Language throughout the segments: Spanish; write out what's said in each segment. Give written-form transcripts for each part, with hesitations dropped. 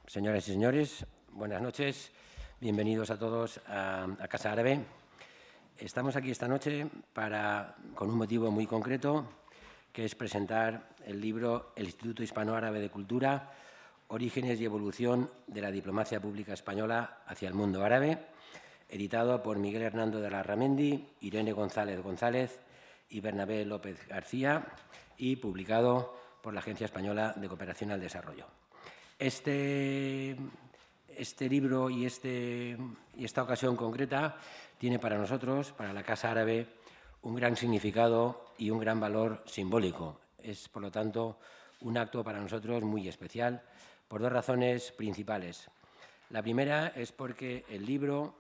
Señoras y señores, buenas noches. Bienvenidos a todos a Casa Árabe. Estamos aquí esta noche con un motivo muy concreto, que es presentar el libro El Instituto Hispano-Árabe de Cultura, Orígenes y Evolución de la Diplomacia Pública Española hacia el Mundo Árabe, editado por Miguel Hernando de Larramendi, Irene González González y Bernabé López García, y publicado por la Agencia Española de Cooperación al Desarrollo. Este libro y esta ocasión concreta tiene para nosotros, para la Casa Árabe, un gran significado y un gran valor simbólico. Es, por lo tanto, un acto para nosotros muy especial por dos razones principales. La primera es porque el libro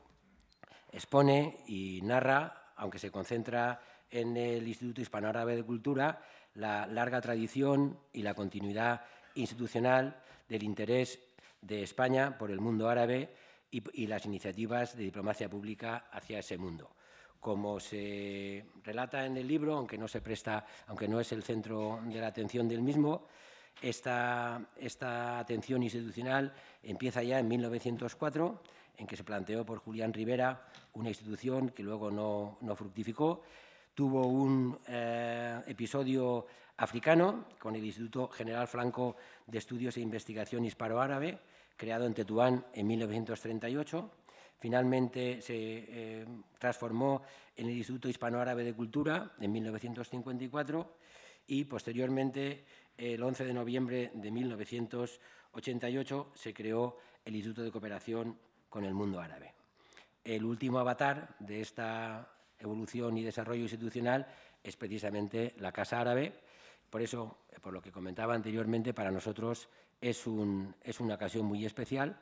expone y narra, aunque se concentra en el Instituto Hispano-Árabe de Cultura, la larga tradición y la continuidad institucional del interés de España por el mundo árabe y las iniciativas de diplomacia pública hacia ese mundo. Como se relata en el libro, aunque no es el centro de la atención del mismo, esta atención institucional empieza ya en 1904, en que se planteó por Julián Rivera una institución que luego no fructificó. Tuvo un episodio africano con el Instituto General Franco de Estudios e Investigación Hispano-Árabe, creado en Tetuán en 1938. Finalmente se transformó en el Instituto Hispano-Árabe de Cultura en 1954 y posteriormente, el 11 de noviembre de 1988, se creó el Instituto de Cooperación con el Mundo Árabe. El último avatar de esta evolución y desarrollo institucional es precisamente la Casa Árabe. Por eso, por lo que comentaba anteriormente, para nosotros es una ocasión muy especial,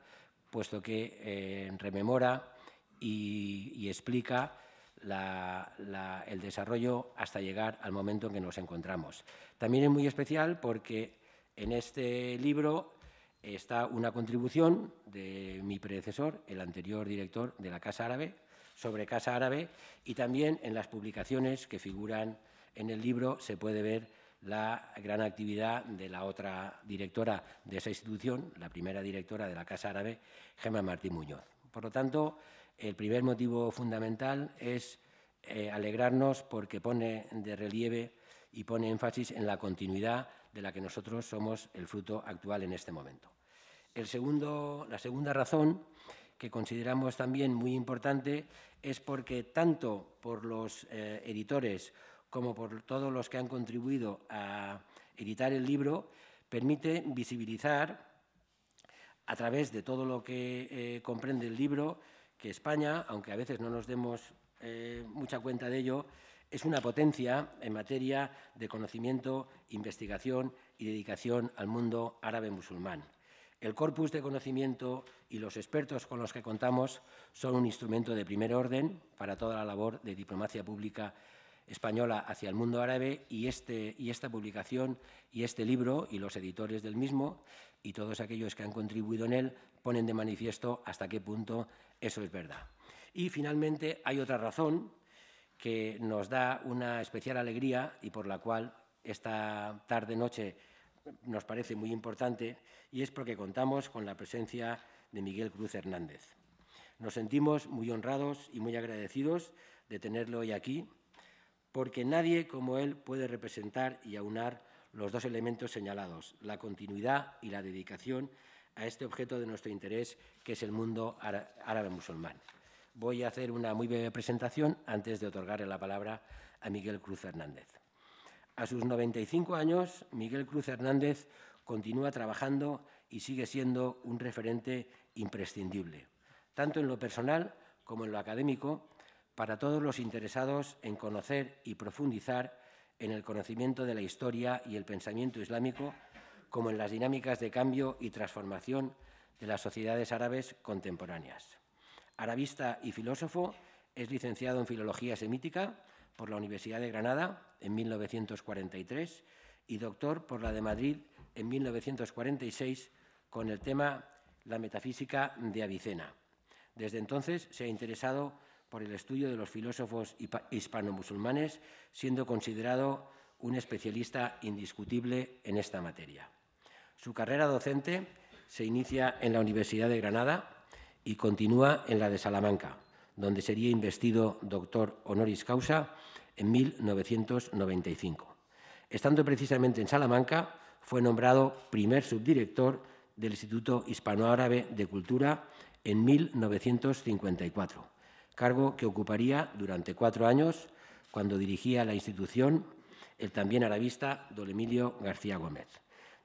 puesto que rememora y explica el desarrollo hasta llegar al momento en que nos encontramos. También es muy especial porque en este libro está una contribución de mi predecesor, el anterior director de la Casa Árabe, sobre Casa Árabe, y también en las publicaciones que figuran en el libro se puede ver la gran actividad de la otra directora de esa institución, la primera directora de la Casa Árabe, Gemma Martín Muñoz. Por lo tanto, el primer motivo fundamental es alegrarnos porque pone de relieve y pone énfasis en la continuidad de la que nosotros somos el fruto actual en este momento. La segunda razón, que consideramos también muy importante, es porque tanto por los editores como por todos los que han contribuido a editar el libro, permite visibilizar, a través de todo lo que comprende el libro, que España, aunque a veces no nos demos mucha cuenta de ello, es una potencia en materia de conocimiento, investigación y dedicación al mundo árabe musulmán. El corpus de conocimiento y los expertos con los que contamos son un instrumento de primer orden para toda la labor de diplomacia pública española hacia el mundo árabe, y esta publicación y este libro y los editores del mismo y todos aquellos que han contribuido en él ponen de manifiesto hasta qué punto eso es verdad. Y finalmente hay otra razón que nos da una especial alegría y por la cual esta tarde-noche nos parece muy importante, y es porque contamos con la presencia de Miguel Cruz Hernández. Nos sentimos muy honrados y muy agradecidos de tenerlo hoy aquí, porque nadie como él puede representar y aunar los dos elementos señalados, la continuidad y la dedicación a este objeto de nuestro interés, que es el mundo árabe musulmán. Voy a hacer una muy breve presentación antes de otorgarle la palabra a Miguel Cruz Hernández. A sus 95 años, Miguel Cruz Hernández continúa trabajando y sigue siendo un referente imprescindible, tanto en lo personal como en lo académico, para todos los interesados en conocer y profundizar en el conocimiento de la historia y el pensamiento islámico, como en las dinámicas de cambio y transformación de las sociedades árabes contemporáneas. Arabista y filósofo, es licenciado en Filología Semítica por la Universidad de Granada en 1943 y doctor por la de Madrid en 1946 con el tema La metafísica de Avicena. Desde entonces se ha interesado por el estudio de los filósofos hispano-musulmanes, siendo considerado un especialista indiscutible en esta materia. Su carrera docente se inicia en la Universidad de Granada y continúa en la de Salamanca, donde sería investido doctor honoris causa en 1995. Estando precisamente en Salamanca, fue nombrado primer subdirector del Instituto Hispanoárabe de Cultura en 1954, cargo que ocuparía durante 4 años cuando dirigía la institución el también arabista don Emilio García Gómez.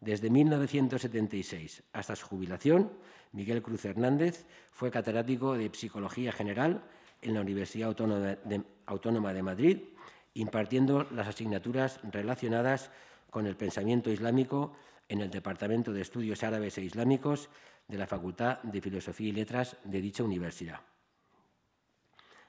Desde 1976 hasta su jubilación, Miguel Cruz Hernández fue catedrático de Psicología General en la Universidad Autónoma de Madrid, impartiendo las asignaturas relacionadas con el pensamiento islámico en el Departamento de Estudios Árabes e Islámicos de la Facultad de Filosofía y Letras de dicha universidad.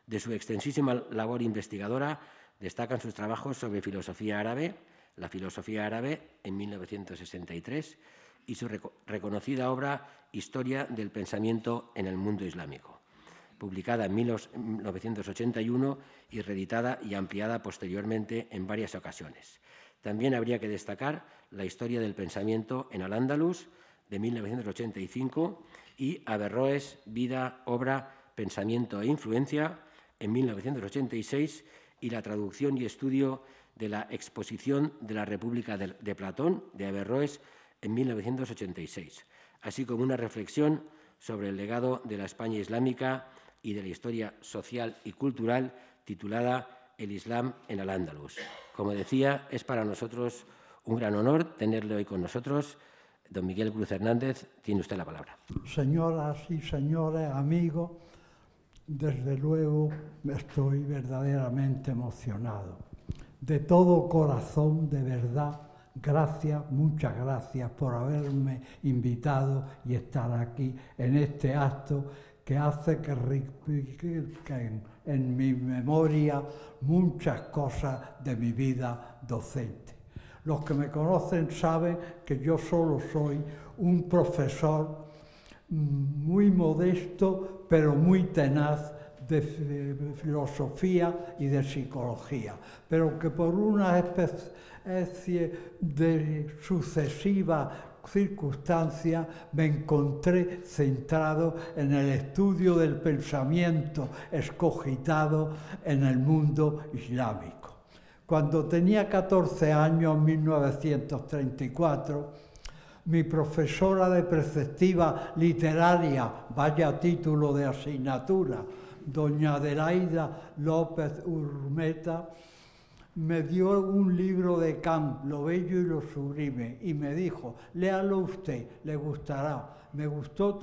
De su extensísima labor investigadora destacan sus trabajos sobre filosofía árabe, la filosofía árabe en 1963 y su reconocida obra Historia del pensamiento en el mundo islámico, publicada en 1981 y reeditada y ampliada posteriormente en varias ocasiones. También habría que destacar la Historia del pensamiento en Al-Ándalus de 1985 y Averroes, vida, obra, pensamiento e influencia en 1986 y la traducción y estudio de la Exposición de la República de Platón de Averroes en 1986, así como una reflexión sobre el legado de la España islámica y de la historia social y cultural titulada El Islam en Al-Ándalus. Como decía, es para nosotros un gran honor tenerle hoy con nosotros. Don Miguel Cruz Hernández, tiene usted la palabra. Señoras y señores, amigos, desde luego estoy verdaderamente emocionado. De todo corazón, de verdad, gracias, muchas gracias por haberme invitado y estar aquí en este acto que hace que en mi memoria muchas cosas de mi vida docente. Los que me conocen saben que yo solo soy un profesor muy modesto, pero muy tenaz de filosofía y de psicología, pero que por una especie de sucesiva circunstancia me encontré centrado en el estudio del pensamiento escogitado en el mundo islámico. Cuando tenía 14 años, en 1934, mi profesora de perspectiva literaria, vaya título de asignatura, doña Adelaida López Urmeta, me dio un libro de Kant, Lo bello y lo sublime, y me dijo, léalo usted, le gustará. Me gustó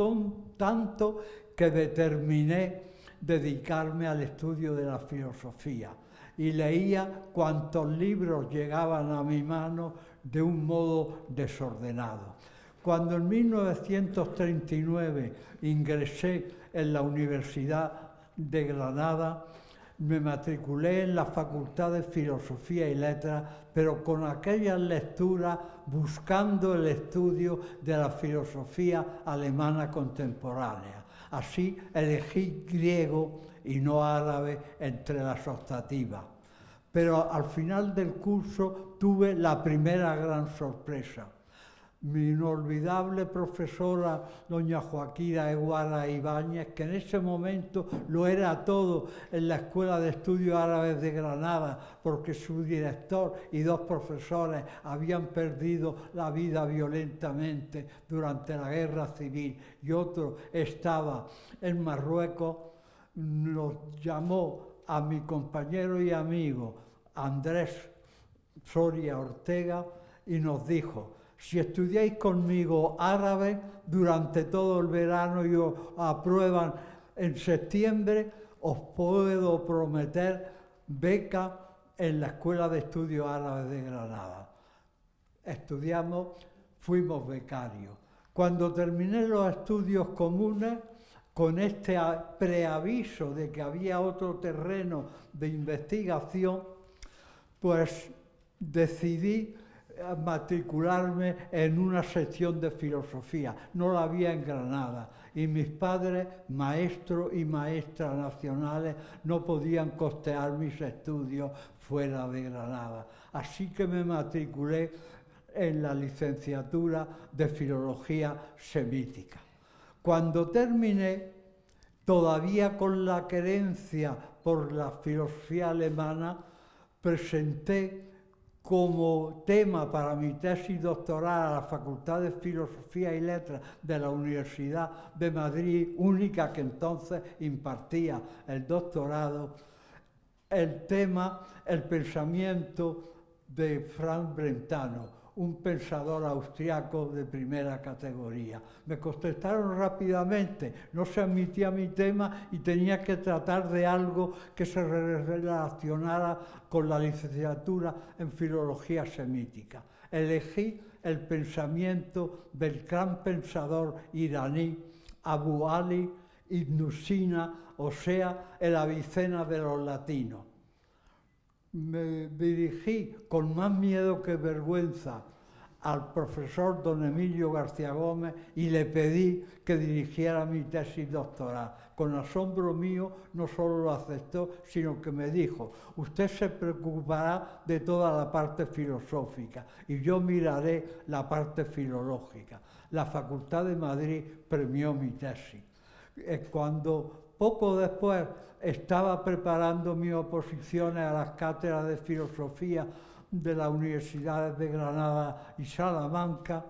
tanto que determiné dedicarme al estudio de la filosofía y leía cuantos libros llegaban a mi mano de un modo desordenado. Cuando en 1939 ingresé en la Universidad de Granada, me matriculé en la Facultad de Filosofía y Letras, pero con aquellas lecturas buscando el estudio de la filosofía alemana contemporánea. Así elegí griego y no árabe entre las optativas. Pero al final del curso tuve la primera gran sorpresa. Mi inolvidable profesora, doña Joaquina Eguara Ibáñez, que en ese momento lo era todo en la Escuela de Estudios Árabes de Granada, porque su director y 2 profesores habían perdido la vida violentamente durante la Guerra Civil y otro estaba en Marruecos, nos llamó a mi compañero y amigo Andrés Soria Ortega y nos dijo: si estudiáis conmigo árabe durante todo el verano y os aprueban en septiembre, os puedo prometer beca en la Escuela de Estudios Árabes de Granada. Estudiamos, fuimos becarios. Cuando terminé los estudios comunes, con este preaviso de que había otro terreno de investigación, pues decidí matricularme en una sección de filosofía. No la había en Granada y mis padres, maestros y maestras nacionales, no podían costear mis estudios fuera de Granada. Así que me matriculé en la licenciatura de Filología Semítica. Cuando terminé, todavía con la querencia por la filosofía alemana, presenté como tema para mi tesis doctoral a la Facultad de Filosofía y Letras de la Universidad de Madrid, única que entonces impartía el doctorado, el tema, el pensamiento de Franz Brentano, un pensador austriaco de primera categoría. Me contestaron rápidamente, no se admitía mi tema y tenía que tratar de algo que se relacionara con la licenciatura en filología semítica. Elegí el pensamiento del gran pensador iraní Abu Ali ibn Sina, o sea, el Avicena de los latinos. Me dirigí con más miedo que vergüenza al profesor don Emilio García Gómez y le pedí que dirigiera mi tesis doctoral. Con asombro mío no solo lo aceptó, sino que me dijo: usted se preocupará de toda la parte filosófica y yo miraré la parte filológica. La Facultad de Madrid premió mi tesis. Cuando poco después estaba preparando mis oposiciones a las cátedras de filosofía de las universidades de Granada y Salamanca,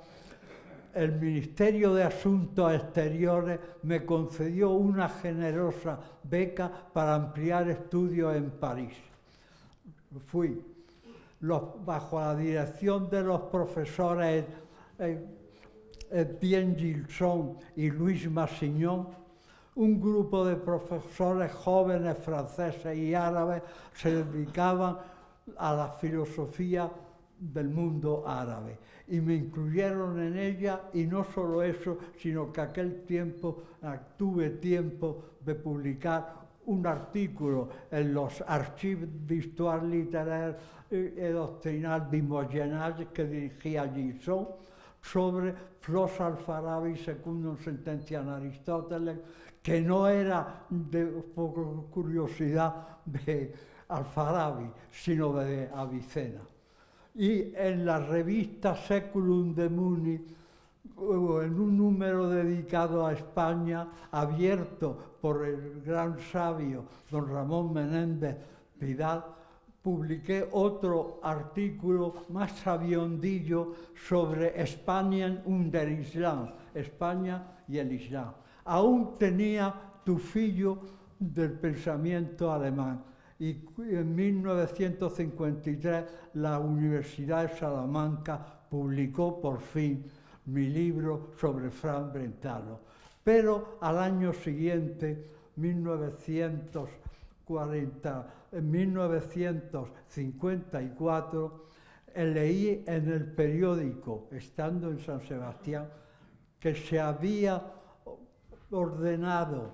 el Ministerio de Asuntos Exteriores me concedió una generosa beca para ampliar estudios en París. Fui bajo la dirección de los profesores Etienne Gilson y Luis Massignon. Un grupo de profesores jóvenes franceses y árabes se dedicaban a la filosofía del mundo árabe y me incluyeron en ella, y no solo eso, sino que aquel tiempo tuve tiempo de publicar un artículo en los Archives d'Histoire littéraire et doctrinale du Moyen Âge que dirigía Gilson sobre Flos Alfarabi secundum sententiam Aristóteles, que no era por curiosidad de Alfarabi, sino de Avicena. Y en la revista Seculum de Múnich, en un número dedicado a España, abierto por el gran sabio don Ramón Menéndez Pidal, publiqué otro artículo más sabiondillo sobre Spanien und der Islam, España y el Islam. Aún tenía tufillo del pensamiento alemán, y en 1953 la Universidad de Salamanca publicó por fin mi libro sobre Franz Brentano. Pero al año siguiente, en 1954, leí en el periódico, estando en San Sebastián, que se había ordenado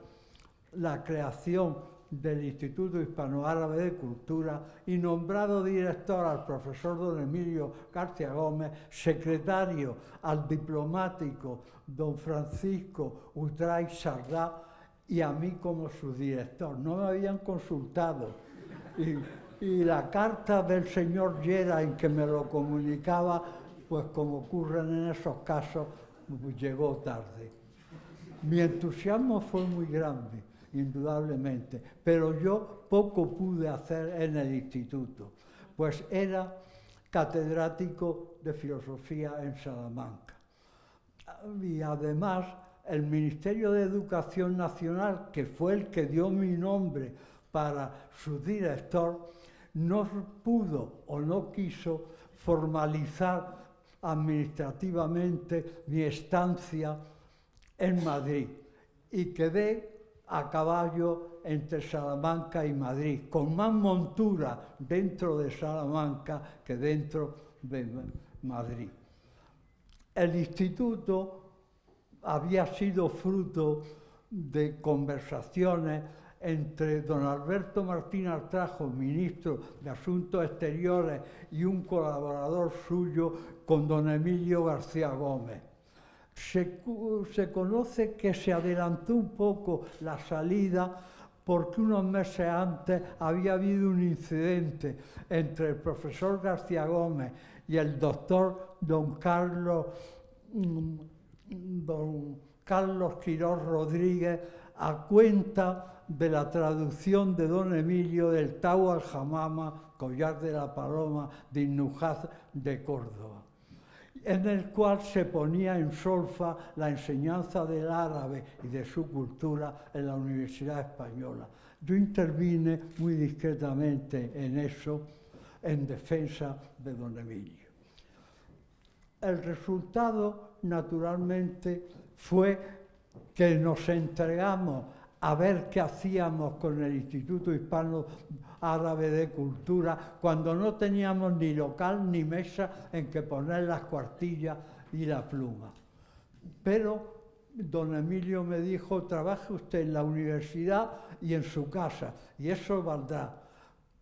la creación del Instituto Hispano-Árabe de Cultura y nombrado director al profesor don Emilio García Gómez, secretario al diplomático don Francisco Utray Sardá y a mí como su director. No me habían consultado. Y la carta del señor Llera en que me lo comunicaba, pues como ocurren en esos casos, pues llegó tarde. Mi entusiasmo fue muy grande, indudablemente, pero yo poco pude hacer en el instituto, pues era catedrático de filosofía en Salamanca. Y además, el Ministerio de Educación Nacional, que fue el que dio mi nombre para su director, no pudo o no quiso formalizar administrativamente mi estancia en Madrid, y quedé a caballo entre Salamanca y Madrid, con más montura dentro de Salamanca que dentro de Madrid. El instituto había sido fruto de conversaciones entre don Alberto Martín Artrajo, ministro de Asuntos Exteriores, y un colaborador suyo con don Emilio García Gómez. Se conoce que se adelantó un poco la salida porque unos meses antes había habido un incidente entre el profesor García Gómez y el doctor don Carlos Quirós Rodríguez a cuenta de la traducción de don Emilio del Tau al-Hamama, Collar de la Paloma, de Ibn-Hajj de Córdoba, en el cual se ponía en solfa la enseñanza del árabe y de su cultura en la Universidad Española. Yo intervine muy discretamente en eso, en defensa de don Emilio. El resultado, naturalmente, fue que nos entregamos a ver qué hacíamos con el Instituto Hispano Árabe de Cultura cuando no teníamos ni local ni mesa en que poner las cuartillas y la pluma. Pero don Emilio me dijo, trabaje usted en la universidad y en su casa, y eso valdrá.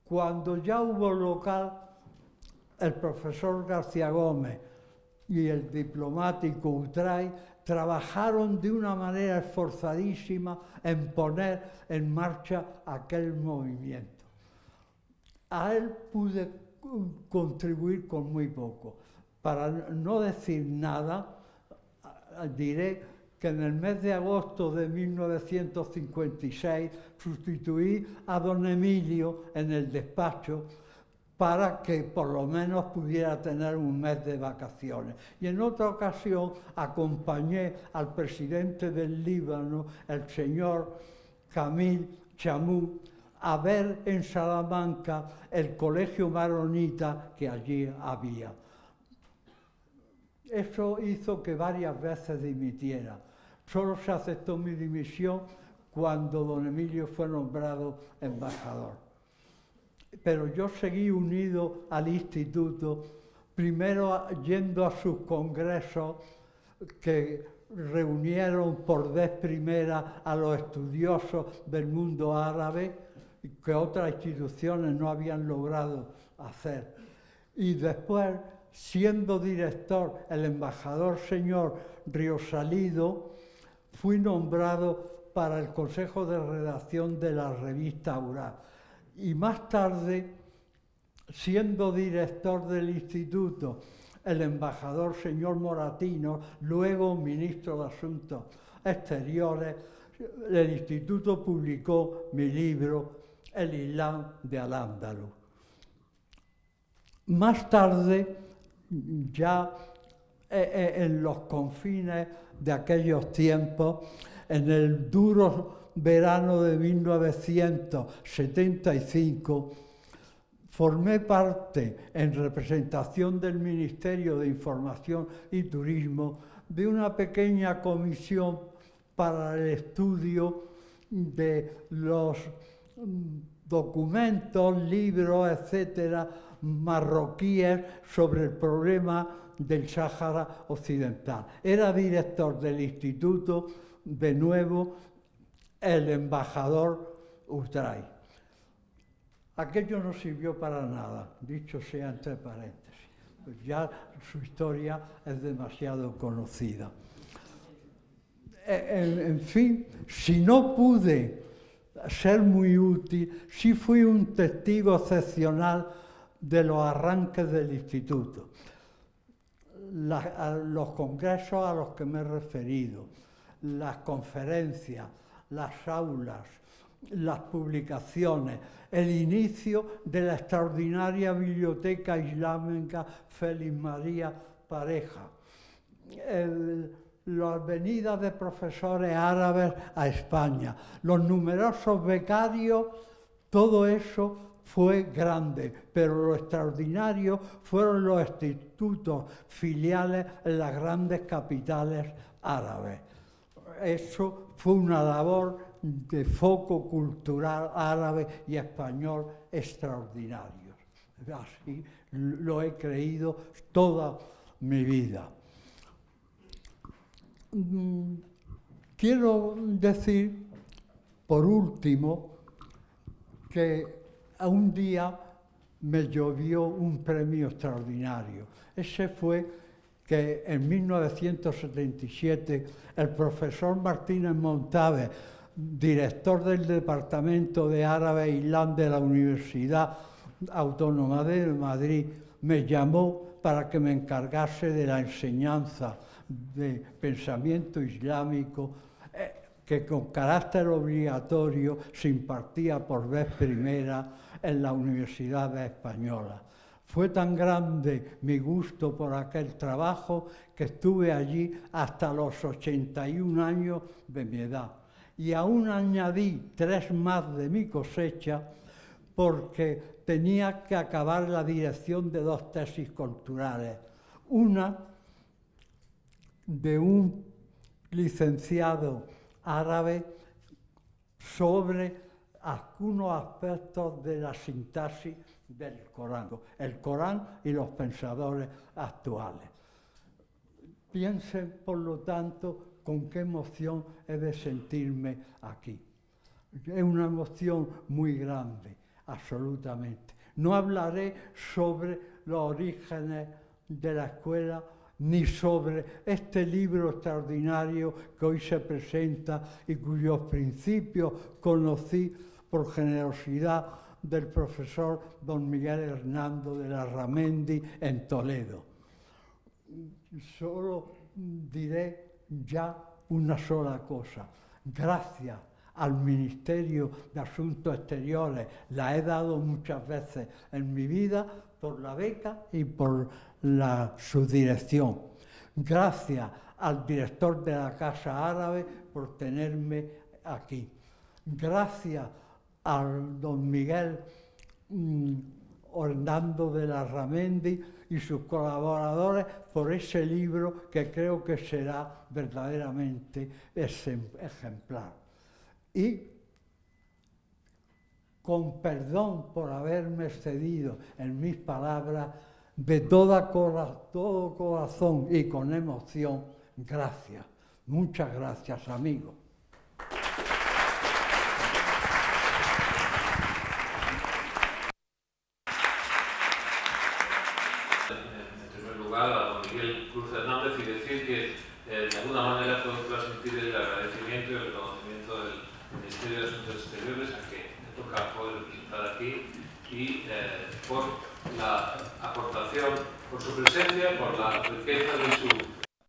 Cuando ya hubo local, el profesor García Gómez y el diplomático Utray trabajaron de una manera esforzadísima en poner en marcha aquel movimiento. A él pude contribuir con muy poco. Para no decir nada, diré que en el mes de agosto de 1956 sustituí a don Emilio en el despacho para que por lo menos pudiera tener un mes de vacaciones. Y en otra ocasión acompañé al presidente del Líbano, el señor Camil Chamou, a ver en Salamanca el colegio maronita que allí había. Eso hizo que varias veces dimitiera. Solo se aceptó mi dimisión cuando don Emilio fue nombrado embajador. Pero yo seguí unido al instituto, primero yendo a sus congresos que reunieron por vez primera a los estudiosos del mundo árabe, que otras instituciones no habían logrado hacer. Y después, siendo director el embajador señor Riosalido, fui nombrado para el consejo de redacción de la revista Aurá. Y más tarde, siendo director del instituto, el embajador señor Moratino, luego ministro de Asuntos Exteriores, el instituto publicó mi libro El Islam de Al-Ándalus. Más tarde, ya en los confines de aquellos tiempos, en el duro verano de 1975, formé parte, en representación del Ministerio de Información y Turismo, de una pequeña comisión para el estudio de los documentos, libros, etcétera, marroquíes sobre el problema del Sáhara Occidental. Era director del instituto, de nuevo, el embajador Utray. Aquello no sirvió para nada, dicho sea entre paréntesis. Pues ya su historia es demasiado conocida. En fin, si no pude ser muy útil, sí fui un testigo excepcional de los arranques del instituto. Los congresos a los que me he referido, las conferencias, las aulas, las publicaciones, el inicio de la extraordinaria biblioteca islámica Félix María Pareja, las venidas de profesores árabes a España, los numerosos becarios, todo eso fue grande, pero lo extraordinario fueron los institutos filiales en las grandes capitales árabes. Eso fue una labor de foco cultural árabe y español extraordinario. Así lo he creído toda mi vida. Quiero decir, por último, que un día me llovió un premio extraordinario. Ese fue que en 1977 el profesor Martínez Montave, director del Departamento de Árabe e Islam de la Universidad Autónoma de Madrid, me llamó para que me encargase de la enseñanza de pensamiento islámico que con carácter obligatorio se impartía por vez primera en la Universidad Española. Fue tan grande mi gusto por aquel trabajo que estuve allí hasta los 81 años de mi edad. Y aún añadí 3 más de mi cosecha porque tenía que acabar la dirección de 2 tesis culturales. Una de un licenciado árabe sobre algunos aspectos de la sintaxis del Corán, el Corán y los pensadores actuales. Piensen, por lo tanto, con qué emoción he de sentirme aquí. Es una emoción muy grande, absolutamente. No hablaré sobre los orígenes de la escuela, ni sobre este libro extraordinario que hoy se presenta y cuyos principios conocí por generosidad del profesor don Miguel Hernando de Larramendi en Toledo. Solo diré ya una sola cosa. Gracias al Ministerio de Asuntos Exteriores, la he dado muchas veces en mi vida por la beca y por la subdirección. Gracias al director de la Casa Árabe por tenerme aquí. Gracias al don Miguel Hernando de Larramendi y sus colaboradores por ese libro que creo que será verdaderamente ejemplar. Y con perdón por haberme excedido en mis palabras, de todo corazón y con emoción, gracias. Muchas gracias, amigos. En primer lugar, a don Miguel Cruz Hernández y decir que de alguna manera puedo transmitir el agradecimiento y el reconocimiento del Ministerio de Asuntos Exteriores a que me toca poder representar aquí y por la aportación, por su presencia, por la riqueza de su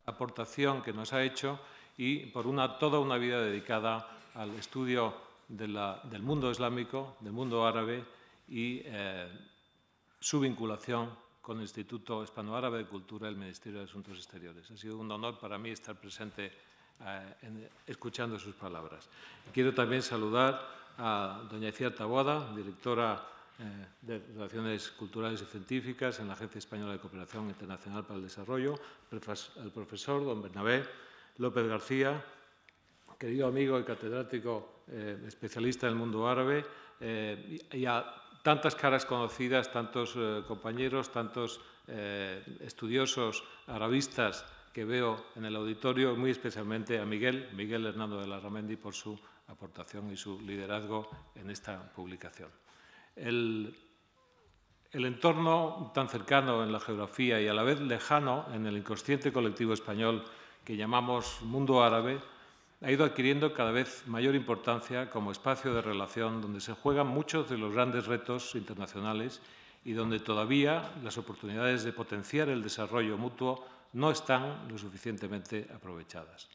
aportación que nos ha hecho y por toda una vida dedicada al estudio del mundo islámico, del mundo árabe y su vinculación con el Instituto Hispano-Árabe de Cultura del Ministerio de Asuntos Exteriores. Ha sido un honor para mí estar presente escuchando sus palabras. Quiero también saludar a doña Iciar Taboada, directora de Relaciones Culturales y Científicas en la Agencia Española de Cooperación Internacional para el Desarrollo, al profesor don Bernabé López García, querido amigo y catedrático especialista en el mundo árabe, y a tantas caras conocidas, tantos compañeros, tantos estudiosos arabistas que veo en el auditorio, muy especialmente a Miguel Hernando de Larramendi por su aportación y su liderazgo en esta publicación. El entorno tan cercano en la geografía y a la vez lejano en el inconsciente colectivo español que llamamos mundo árabe ha ido adquiriendo cada vez mayor importancia como espacio de relación donde se juegan muchos de los grandes retos internacionales y donde todavía las oportunidades de potenciar el desarrollo mutuo no están lo suficientemente aprovechadas.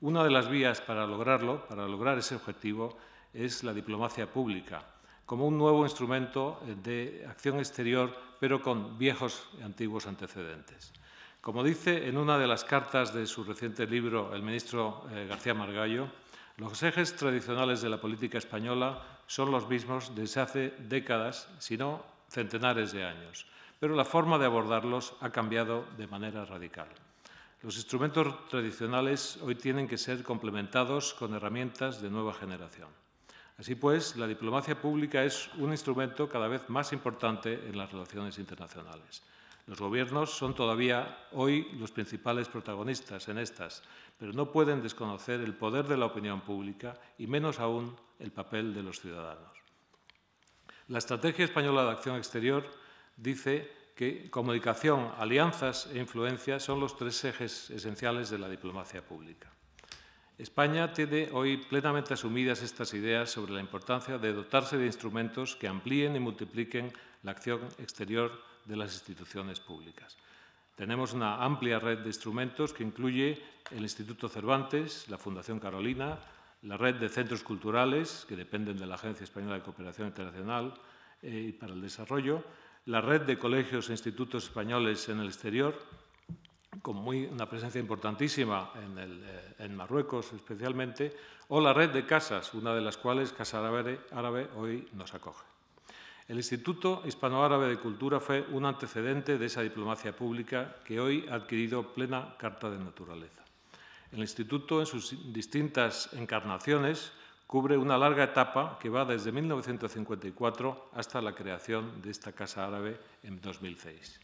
Una de las vías para lograrlo, para lograr ese objetivo, es la diplomacia pública, como un nuevo instrumento de acción exterior, pero con viejos y antiguos antecedentes. Como dice en una de las cartas de su reciente libro el ministro García Margallo, los ejes tradicionales de la política española son los mismos desde hace décadas, si no centenares de años, pero la forma de abordarlos ha cambiado de manera radical. Los instrumentos tradicionales hoy tienen que ser complementados con herramientas de nueva generación. Así pues, la diplomacia pública es un instrumento cada vez más importante en las relaciones internacionales. Los gobiernos son todavía hoy los principales protagonistas en estas, pero no pueden desconocer el poder de la opinión pública y menos aún el papel de los ciudadanos. La Estrategia Española de Acción Exterior dice que comunicación, alianzas e influencia son los 3 ejes esenciales de la diplomacia pública. España tiene hoy plenamente asumidas estas ideas sobre la importancia de dotarse de instrumentos que amplíen y multipliquen la acción exterior de las instituciones públicas. Tenemos una amplia red de instrumentos que incluye el Instituto Cervantes, la Fundación Carolina, la red de centros culturales, que dependen de la Agencia Española de Cooperación Internacional para el Desarrollo, la red de colegios e institutos españoles en el exterior, con una presencia importantísima en Marruecos especialmente, o la red de casas, una de las cuales, Casa Árabe, hoy nos acoge. El Instituto Hispano-Árabe de Cultura fue un antecedente de esa diplomacia pública que hoy ha adquirido plena carta de naturaleza. El Instituto, en sus distintas encarnaciones, cubre una larga etapa que va desde 1954 hasta la creación de esta Casa Árabe en 2006.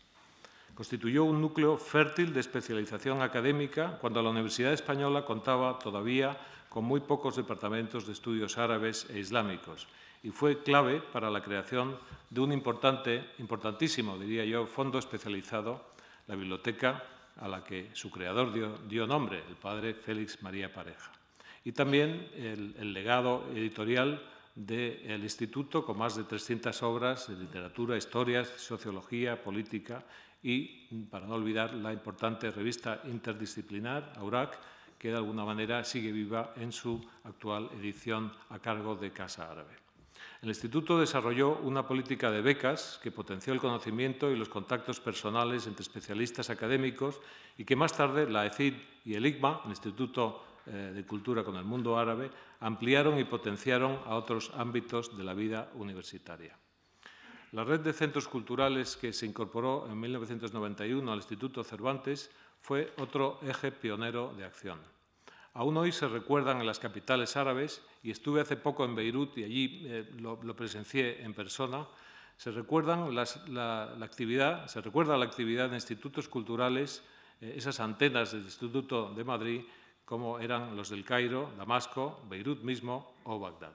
Constituyó un núcleo fértil de especialización académica cuando la Universidad Española contaba todavía con muy pocos departamentos de estudios árabes e islámicos y fue clave para la creación de un importantísimo, diría yo, fondo especializado, la biblioteca a la que su creador dio nombre, el padre Félix María Pareja. Y también el legado editorial del Instituto, con más de 300 obras de literatura, historia, sociología, política y, para no olvidar, la importante revista interdisciplinar, Aurac, que de alguna manera sigue viva en su actual edición a cargo de Casa Árabe. El Instituto desarrolló una política de becas que potenció el conocimiento y los contactos personales entre especialistas académicos y que más tarde la ECID y el ICMA, el Instituto de Cultura con el Mundo Árabe, ampliaron y potenciaron a otros ámbitos de la vida universitaria. La red de centros culturales que se incorporó en 1991 al Instituto Cervantes fue otro eje pionero de acción. Aún hoy se recuerdan en las capitales árabes, y estuve hace poco en Beirut y allí lo presencié en persona, se recuerda la actividad de institutos culturales, esas antenas del Instituto de Madrid, como eran los del Cairo, Damasco, Beirut mismo o Bagdad.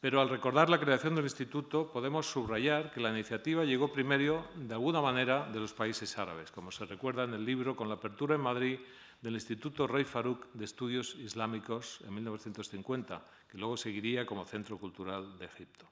Pero al recordar la creación del instituto podemos subrayar que la iniciativa llegó primero, de alguna manera, de los países árabes, como se recuerda en el libro con la apertura en Madrid del Instituto Rey Farouk de Estudios Islámicos en 1950, que luego seguiría como Centro Cultural de Egipto.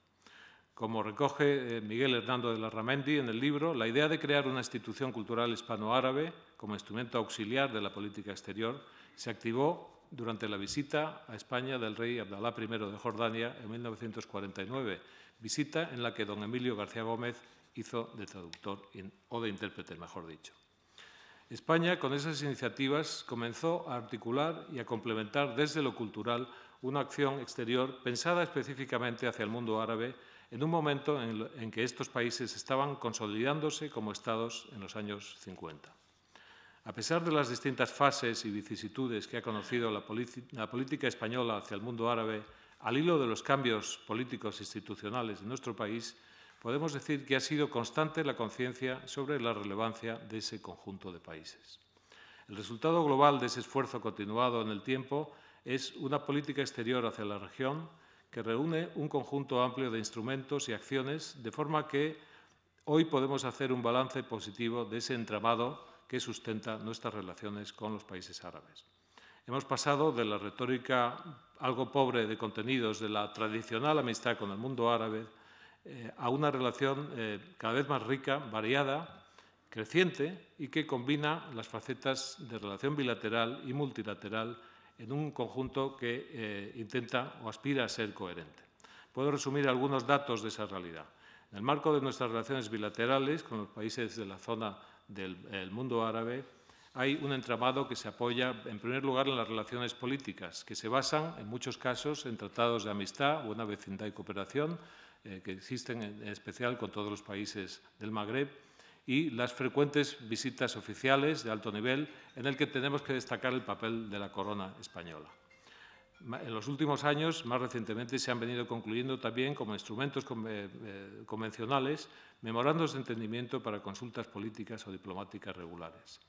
Como recoge Miguel Hernando de Larramendi en el libro, la idea de crear una institución cultural hispano-árabe como instrumento auxiliar de la política exterior se activó durante la visita a España del rey Abdalá I de Jordania en 1949, visita en la que don Emilio García Gómez hizo de traductor o de intérprete, mejor dicho. España, con esas iniciativas, comenzó a articular y a complementar desde lo cultural una acción exterior pensada específicamente hacia el mundo árabe en un momento en que estos países estaban consolidándose como estados en los años 50. A pesar de las distintas fases y vicisitudes que ha conocido la política española hacia el mundo árabe, al hilo de los cambios políticos e institucionales de nuestro país, podemos decir que ha sido constante la conciencia sobre la relevancia de ese conjunto de países. El resultado global de ese esfuerzo continuado en el tiempo es una política exterior hacia la región que reúne un conjunto amplio de instrumentos y acciones, de forma que hoy podemos hacer un balance positivo de ese entramado que sustenta nuestras relaciones con los países árabes. Hemos pasado de la retórica algo pobre de contenidos de la tradicional amistad con el mundo árabe a una relación cada vez más rica, variada, creciente y que combina las facetas de relación bilateral y multilateral en un conjunto que intenta o aspira a ser coherente. Puedo resumir algunos datos de esa realidad. En el marco de nuestras relaciones bilaterales con los países de la zona del mundo árabe, hay un entramado que se apoya, en primer lugar, en las relaciones políticas, que se basan, en muchos casos, en tratados de amistad, buena vecindad y cooperación, que existen en especial con todos los países del Magreb, y las frecuentes visitas oficiales de alto nivel, en el que tenemos que destacar el papel de la corona española. En los últimos años, más recientemente, se han venido concluyendo también como instrumentos convencionales memorandos de entendimiento para consultas políticas o diplomáticas regulares.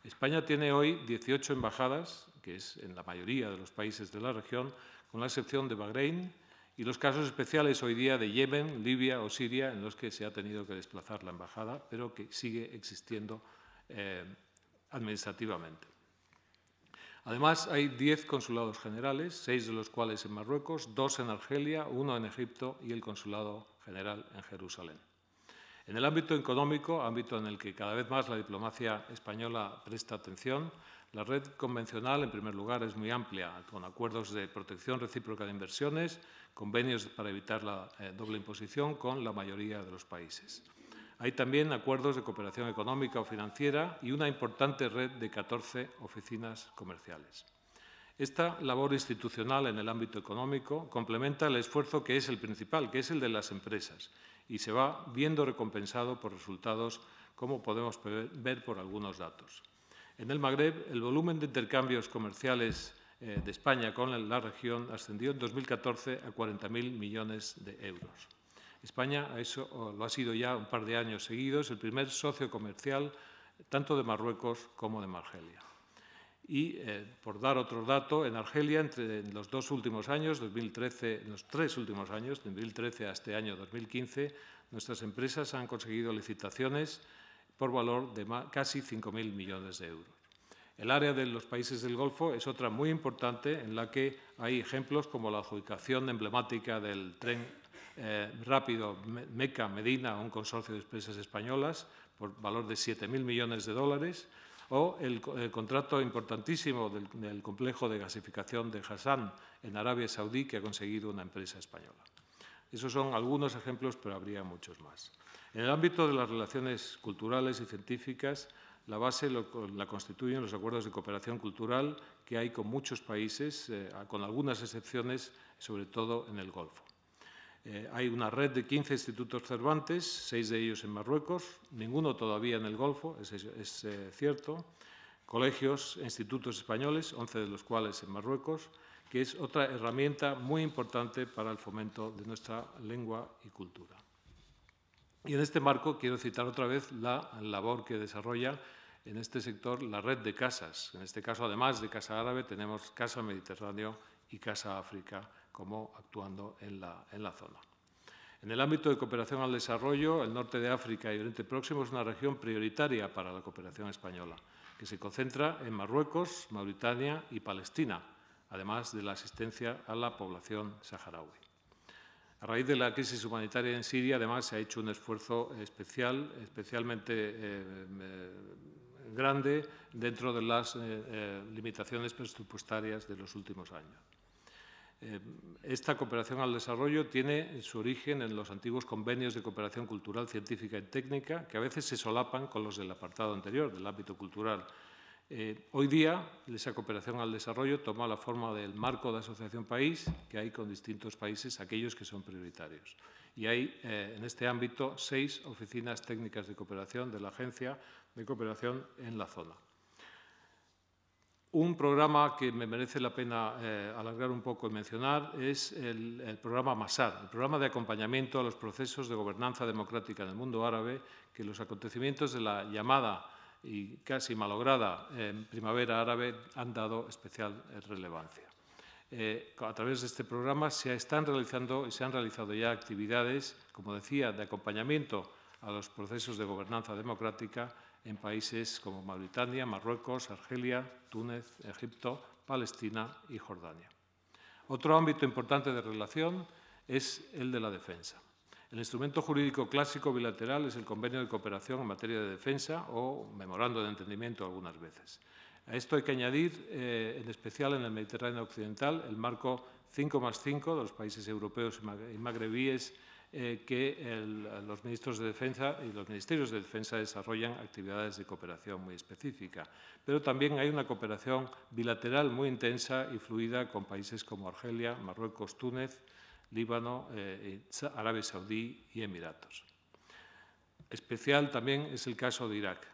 España tiene hoy 18 embajadas, que es en la mayoría de los países de la región, con la excepción de Bahrein, y los casos especiales hoy día de Yemen, Libia o Siria, en los que se ha tenido que desplazar la embajada, pero que sigue existiendo administrativamente. Además, hay 10 consulados generales, 6 de los cuales en Marruecos, 2 en Argelia, 1 en Egipto y el consulado general en Jerusalén. En el ámbito económico, ámbito en el que cada vez más la diplomacia española presta atención, la red convencional, en primer lugar, es muy amplia, con acuerdos de protección recíproca de inversiones, convenios para evitar la doble imposición con la mayoría de los países. Hay también acuerdos de cooperación económica o financiera y una importante red de 14 oficinas comerciales. Esta labor institucional en el ámbito económico complementa el esfuerzo que es el principal, que es el de las empresas, y se va viendo recompensado por resultados, como podemos ver por algunos datos. En el Magreb, el volumen de intercambios comerciales de España con la región ascendió en 2014 a 40.000 millones de euros. España lo ha sido ya un par de años seguidos el primer socio comercial tanto de Marruecos como de Argelia. Y, por dar otro dato, en Argelia, en los tres últimos años, de 2013 a este año 2015, nuestras empresas han conseguido licitaciones por valor de casi 5.000 millones de euros. El área de los países del Golfo es otra muy importante en la que hay ejemplos como la adjudicación emblemática del tren rápido Meca-Medina a un consorcio de empresas españolas por valor de 7.000 millones de dólares o el contrato importantísimo del complejo de gasificación de Hassan en Arabia Saudí que ha conseguido una empresa española. Esos son algunos ejemplos, pero habría muchos más. En el ámbito de las relaciones culturales y científicas, la base la constituyen los acuerdos de cooperación cultural que hay con muchos países, con algunas excepciones, sobre todo en el Golfo. Hay una red de 15 institutos Cervantes, 6 de ellos en Marruecos, ninguno todavía en el Golfo, es cierto, colegios e institutos españoles, 11 de los cuales en Marruecos, que es otra herramienta muy importante para el fomento de nuestra lengua y cultura. Y en este marco quiero citar otra vez la labor que desarrolla en este sector la red de casas. En este caso, además de Casa Árabe, tenemos Casa Mediterráneo y Casa África como actuando en la zona. En el ámbito de cooperación al desarrollo, el norte de África y Oriente Próximo es una región prioritaria para la cooperación española, que se concentra en Marruecos, Mauritania y Palestina, además de la asistencia a la población saharaui. A raíz de la crisis humanitaria en Siria, además, se ha hecho un esfuerzo especialmente grande dentro de las limitaciones presupuestarias de los últimos años. Esta cooperación al desarrollo tiene su origen en los antiguos convenios de cooperación cultural, científica y técnica, que a veces se solapan con los del apartado anterior, del ámbito cultural. Hoy día, esa cooperación al desarrollo toma la forma del marco de asociación país que hay con distintos países, aquellos que son prioritarios. Y hay, en este ámbito, 6 oficinas técnicas de cooperación de la Agencia de Cooperación en la zona. Un programa que me merece la pena alargar un poco y mencionar es el programa MASAR, el programa de acompañamiento a los procesos de gobernanza democrática en el mundo árabe, que los acontecimientos de la llamada y casi malograda primavera árabe han dado especial relevancia. A través de este programa se están realizando y se han realizado ya actividades, como decía, de acompañamiento a los procesos de gobernanza democrática en países como Mauritania, Marruecos, Argelia, Túnez, Egipto, Palestina y Jordania. Otro ámbito importante de relación es el de la defensa. El instrumento jurídico clásico bilateral es el Convenio de Cooperación en materia de defensa o Memorando de Entendimiento algunas veces. A esto hay que añadir, en especial en el Mediterráneo occidental, el marco 5+5 de los países europeos y magrebíes que los ministros de Defensa y los ministerios de Defensa desarrollan actividades de cooperación muy específica. Pero también hay una cooperación bilateral muy intensa y fluida con países como Argelia, Marruecos, Túnez, Líbano, Arabia Saudí y Emiratos. Especial también es el caso de Irak.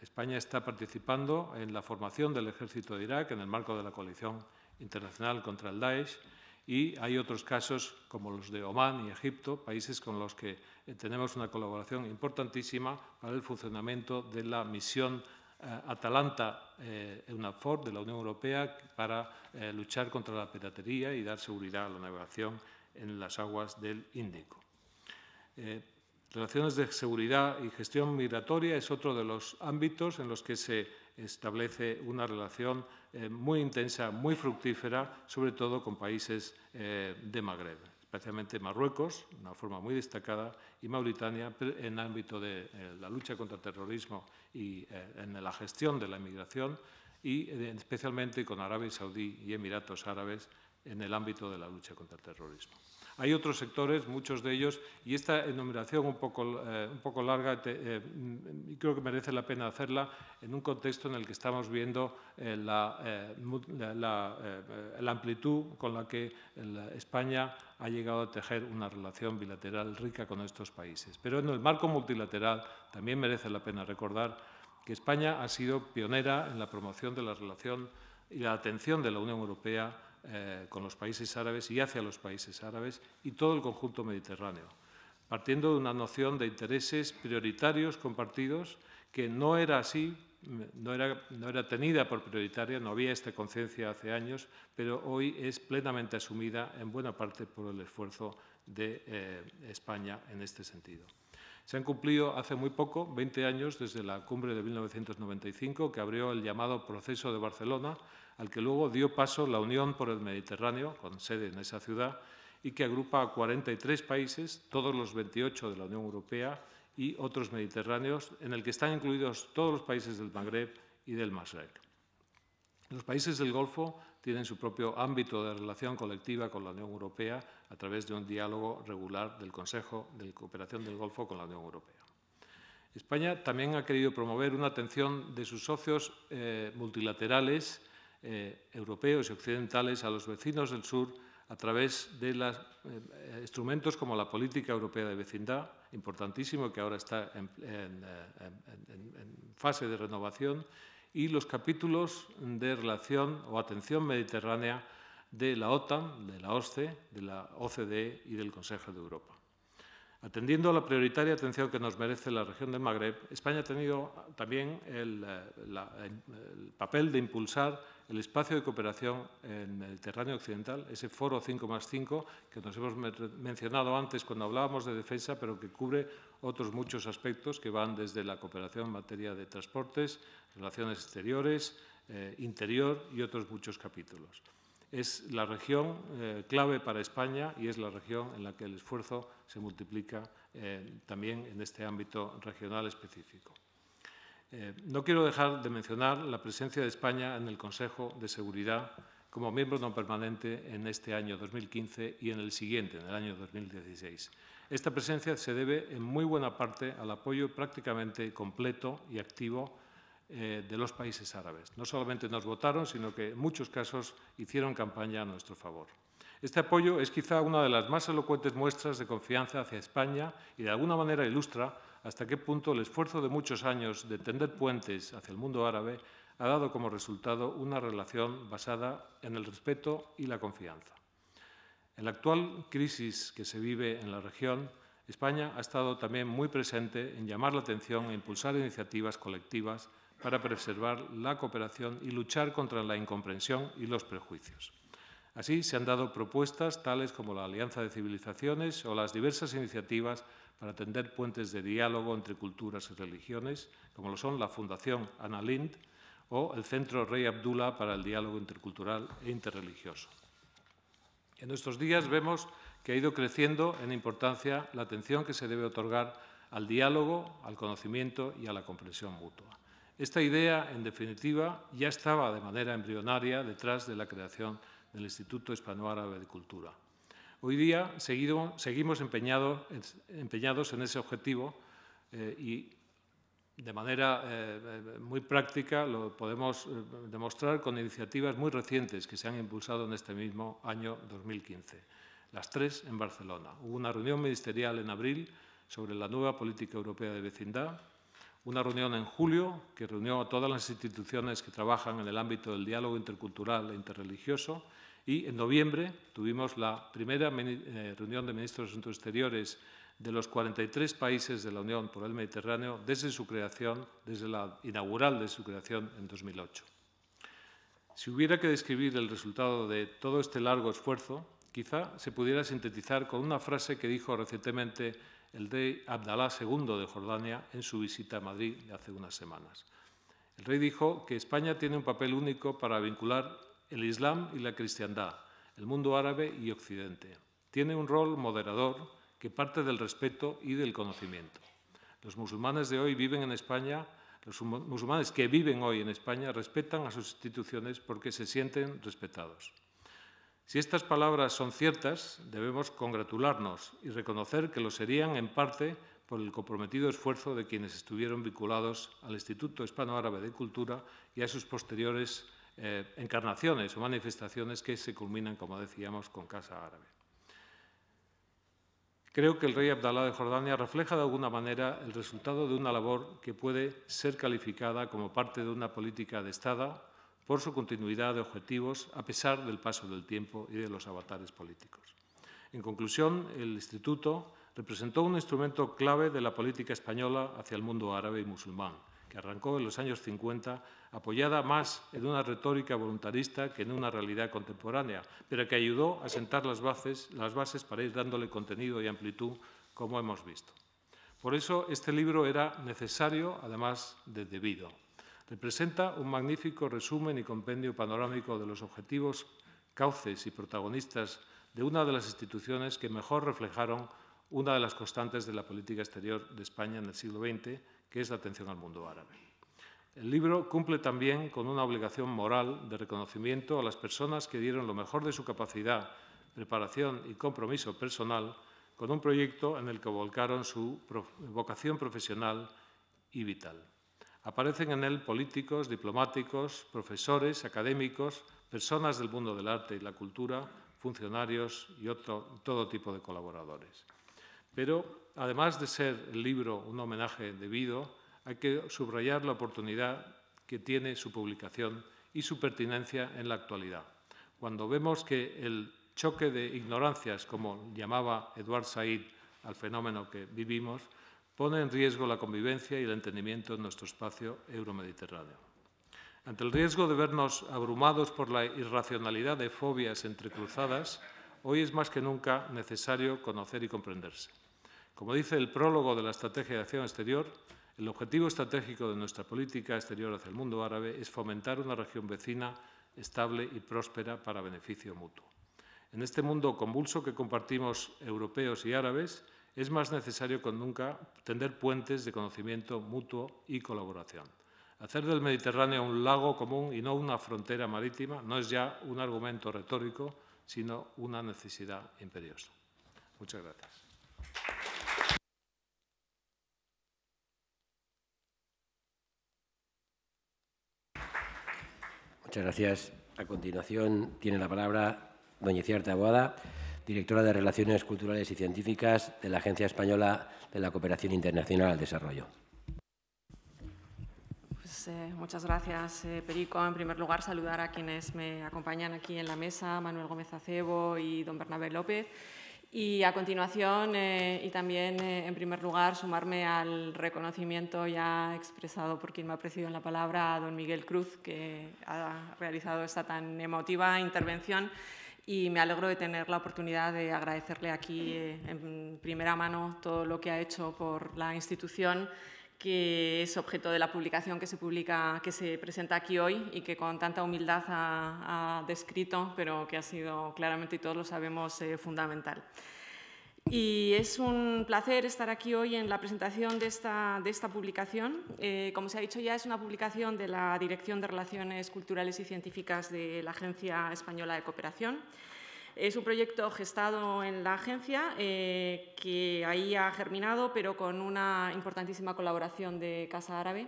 España está participando en la formación del ejército de Irak en el marco de la coalición internacional contra el Daesh y hay otros casos como los de Omán y Egipto, países con los que tenemos una colaboración importantísima para el funcionamiento de la misión Atalanta EUNAVFOR de la Unión Europea para luchar contra la piratería y dar seguridad a la navegación en las aguas del Índico. Relaciones de seguridad y gestión migratoria es otro de los ámbitos en los que se establece una relación muy intensa, muy fructífera, sobre todo con países de Magreb, especialmente Marruecos, de una forma muy destacada, y Mauritania en el ámbito de la lucha contra el terrorismo y en la gestión de la inmigración, y especialmente con Arabia Saudí y Emiratos Árabes en el ámbito de la lucha contra el terrorismo. Hay otros sectores, muchos de ellos, y esta enumeración un poco larga, creo que merece la pena hacerla en un contexto en el que estamos viendo la amplitud con la que España ha llegado a tejer una relación bilateral rica con estos países. Pero en el marco multilateral también merece la pena recordar que España ha sido pionera en la promoción de la relación y la atención de la Unión Europea con los países árabes y hacia los países árabes y todo el conjunto mediterráneo, partiendo de una noción de intereses prioritarios compartidos que no era así, no era tenida por prioritaria, no había esta conciencia hace años, pero hoy es plenamente asumida en buena parte por el esfuerzo de España en este sentido. Se han cumplido hace muy poco, 20 años, desde la cumbre de 1995, que abrió el llamado Proceso de Barcelona, al que luego dio paso la Unión por el Mediterráneo, con sede en esa ciudad, y que agrupa a 43 países, todos los 28 de la Unión Europea y otros mediterráneos, en el que están incluidos todos los países del Magreb y del Mashrek. Los países del Golfo tienen su propio ámbito de relación colectiva con la Unión Europea a través de un diálogo regular del Consejo de Cooperación del Golfo con la Unión Europea. España también ha querido promover una atención de sus socios multilaterales europeos y occidentales a los vecinos del sur a través de instrumentos como la Política Europea de Vecindad, importantísimo, que ahora está en fase de renovación, y los capítulos de relación o atención mediterránea de la OTAN, de la OSCE, de la OCDE y del Consejo de Europa. Atendiendo a la prioritaria atención que nos merece la región del Magreb, España ha tenido también el papel de impulsar el espacio de cooperación en el Mediterráneo Occidental, ese foro 5+5 que nos hemos mencionado antes cuando hablábamos de defensa, pero que cubre otros muchos aspectos que van desde la cooperación en materia de transportes, relaciones exteriores, interior y otros muchos capítulos. Es la región clave para España y es la región en la que el esfuerzo se multiplica también en este ámbito regional específico. No quiero dejar de mencionar la presencia de España en el Consejo de Seguridad como miembro no permanente en este año 2015 y en el siguiente, en el año 2016. Esta presencia se debe en muy buena parte al apoyo prácticamente completo y activo de los países árabes. No solamente nos votaron, sino que en muchos casos hicieron campaña a nuestro favor. Este apoyo es quizá una de las más elocuentes muestras de confianza hacia España y de alguna manera ilustra hasta qué punto el esfuerzo de muchos años de tender puentes hacia el mundo árabe ha dado como resultado una relación basada en el respeto y la confianza. En la actual crisis que se vive en la región, España ha estado también muy presente en llamar la atención e impulsar iniciativas colectivas para preservar la cooperación y luchar contra la incomprensión y los prejuicios. Así, se han dado propuestas tales como la Alianza de Civilizaciones o las diversas iniciativas para tender puentes de diálogo entre culturas y religiones, como lo son la Fundación Anna Lindh o el Centro Rey Abdullah para el Diálogo Intercultural e Interreligioso. En estos días vemos que ha ido creciendo en importancia la atención que se debe otorgar al diálogo, al conocimiento y a la comprensión mutua. Esta idea, en definitiva, ya estaba de manera embrionaria detrás de la creación del Instituto Hispano-Árabe de Cultura. Hoy día seguimos empeñados en ese objetivo y de manera muy práctica lo podemos demostrar con iniciativas muy recientes que se han impulsado en este mismo año 2015. Las tres en Barcelona. Hubo una reunión ministerial en abril sobre la nueva política europea de vecindad, una reunión en julio que reunió a todas las instituciones que trabajan en el ámbito del diálogo intercultural e interreligioso, y en noviembre tuvimos la primera reunión de ministros de Asuntos Exteriores de los 43 países de la Unión por el Mediterráneo desde su creación, desde la inaugural de su creación en 2008. Si hubiera que describir el resultado de todo este largo esfuerzo, quizá se pudiera sintetizar con una frase que dijo recientemente el rey Abdalá II de Jordania en su visita a Madrid de hace unas semanas. El rey dijo que España tiene un papel único para vincular el Islam y la cristiandad, el mundo árabe y Occidente. Tiene un rol moderador que parte del respeto y del conocimiento. Los musulmanes de hoy viven en España, los musulmanes que viven hoy en España respetan a sus instituciones porque se sienten respetados. Si estas palabras son ciertas, debemos congratularnos y reconocer que lo serían en parte por el comprometido esfuerzo de quienes estuvieron vinculados al Instituto Hispano-Árabe de Cultura y a sus posteriores encarnaciones o manifestaciones que se culminan, como decíamos, con Casa Árabe. Creo que el rey Abdalá de Jordania refleja de alguna manera el resultado de una labor que puede ser calificada como parte de una política de Estado por su continuidad de objetivos a pesar del paso del tiempo y de los avatares políticos. En conclusión, el Instituto representó un instrumento clave de la política española hacia el mundo árabe y musulmán, que arrancó en los años 50, apoyada más en una retórica voluntarista que en una realidad contemporánea, pero que ayudó a sentar las bases para ir dándole contenido y amplitud, como hemos visto. Por eso, este libro era necesario, además de debido. Representa un magnífico resumen y compendio panorámico de los objetivos, cauces y protagonistas de una de las instituciones que mejor reflejaron una de las constantes de la política exterior de España en el siglo XX, que es la atención al mundo árabe. El libro cumple también con una obligación moral de reconocimiento a las personas que dieron lo mejor de su capacidad, preparación y compromiso personal con un proyecto en el que volcaron su vocación profesional y vital. Aparecen en él políticos, diplomáticos, profesores, académicos, personas del mundo del arte y la cultura, funcionarios y todo tipo de colaboradores. Pero, además de ser el libro un homenaje debido, hay que subrayar la oportunidad que tiene su publicación y su pertinencia en la actualidad. Cuando vemos que el choque de ignorancias, como llamaba Edward Said al fenómeno que vivimos, pone en riesgo la convivencia y el entendimiento en nuestro espacio euromediterráneo. Ante el riesgo de vernos abrumados por la irracionalidad de fobias entrecruzadas, hoy es más que nunca necesario conocer y comprenderse. Como dice el prólogo de la Estrategia de Acción Exterior, el objetivo estratégico de nuestra política exterior hacia el mundo árabe es fomentar una región vecina, estable y próspera para beneficio mutuo. En este mundo convulso que compartimos europeos y árabes, es más necesario que nunca tender puentes de conocimiento mutuo y colaboración. Hacer del Mediterráneo un lago común y no una frontera marítima no es ya un argumento retórico, sino una necesidad imperiosa. Muchas gracias. Muchas gracias. A continuación tiene la palabra doña Itziar Taboada, directora de Relaciones Culturales y Científicas de la Agencia Española de la Cooperación Internacional al Desarrollo. Pues, muchas gracias, Perico. En primer lugar, saludar a quienes me acompañan aquí en la mesa, Manuel Gómez Acebo y don Bernabé López. Y a continuación, y también en primer lugar, sumarme al reconocimiento ya expresado por quien me ha precedido en la palabra, a don Miguel Cruz, que ha realizado esta tan emotiva intervención, y me alegro de tener la oportunidad de agradecerle aquí en primera mano todo lo que ha hecho por la institución, que es objeto de la publicación que se presenta aquí hoy y que con tanta humildad ha descrito, pero que ha sido claramente, y todos lo sabemos, fundamental. Y es un placer estar aquí hoy en la presentación de esta publicación. Como se ha dicho ya, es una publicación de la Dirección de Relaciones Culturales y Científicas de la Agencia Española de Cooperación. Es un proyecto gestado en la agencia que ahí ha germinado, pero con una importantísima colaboración de Casa Árabe,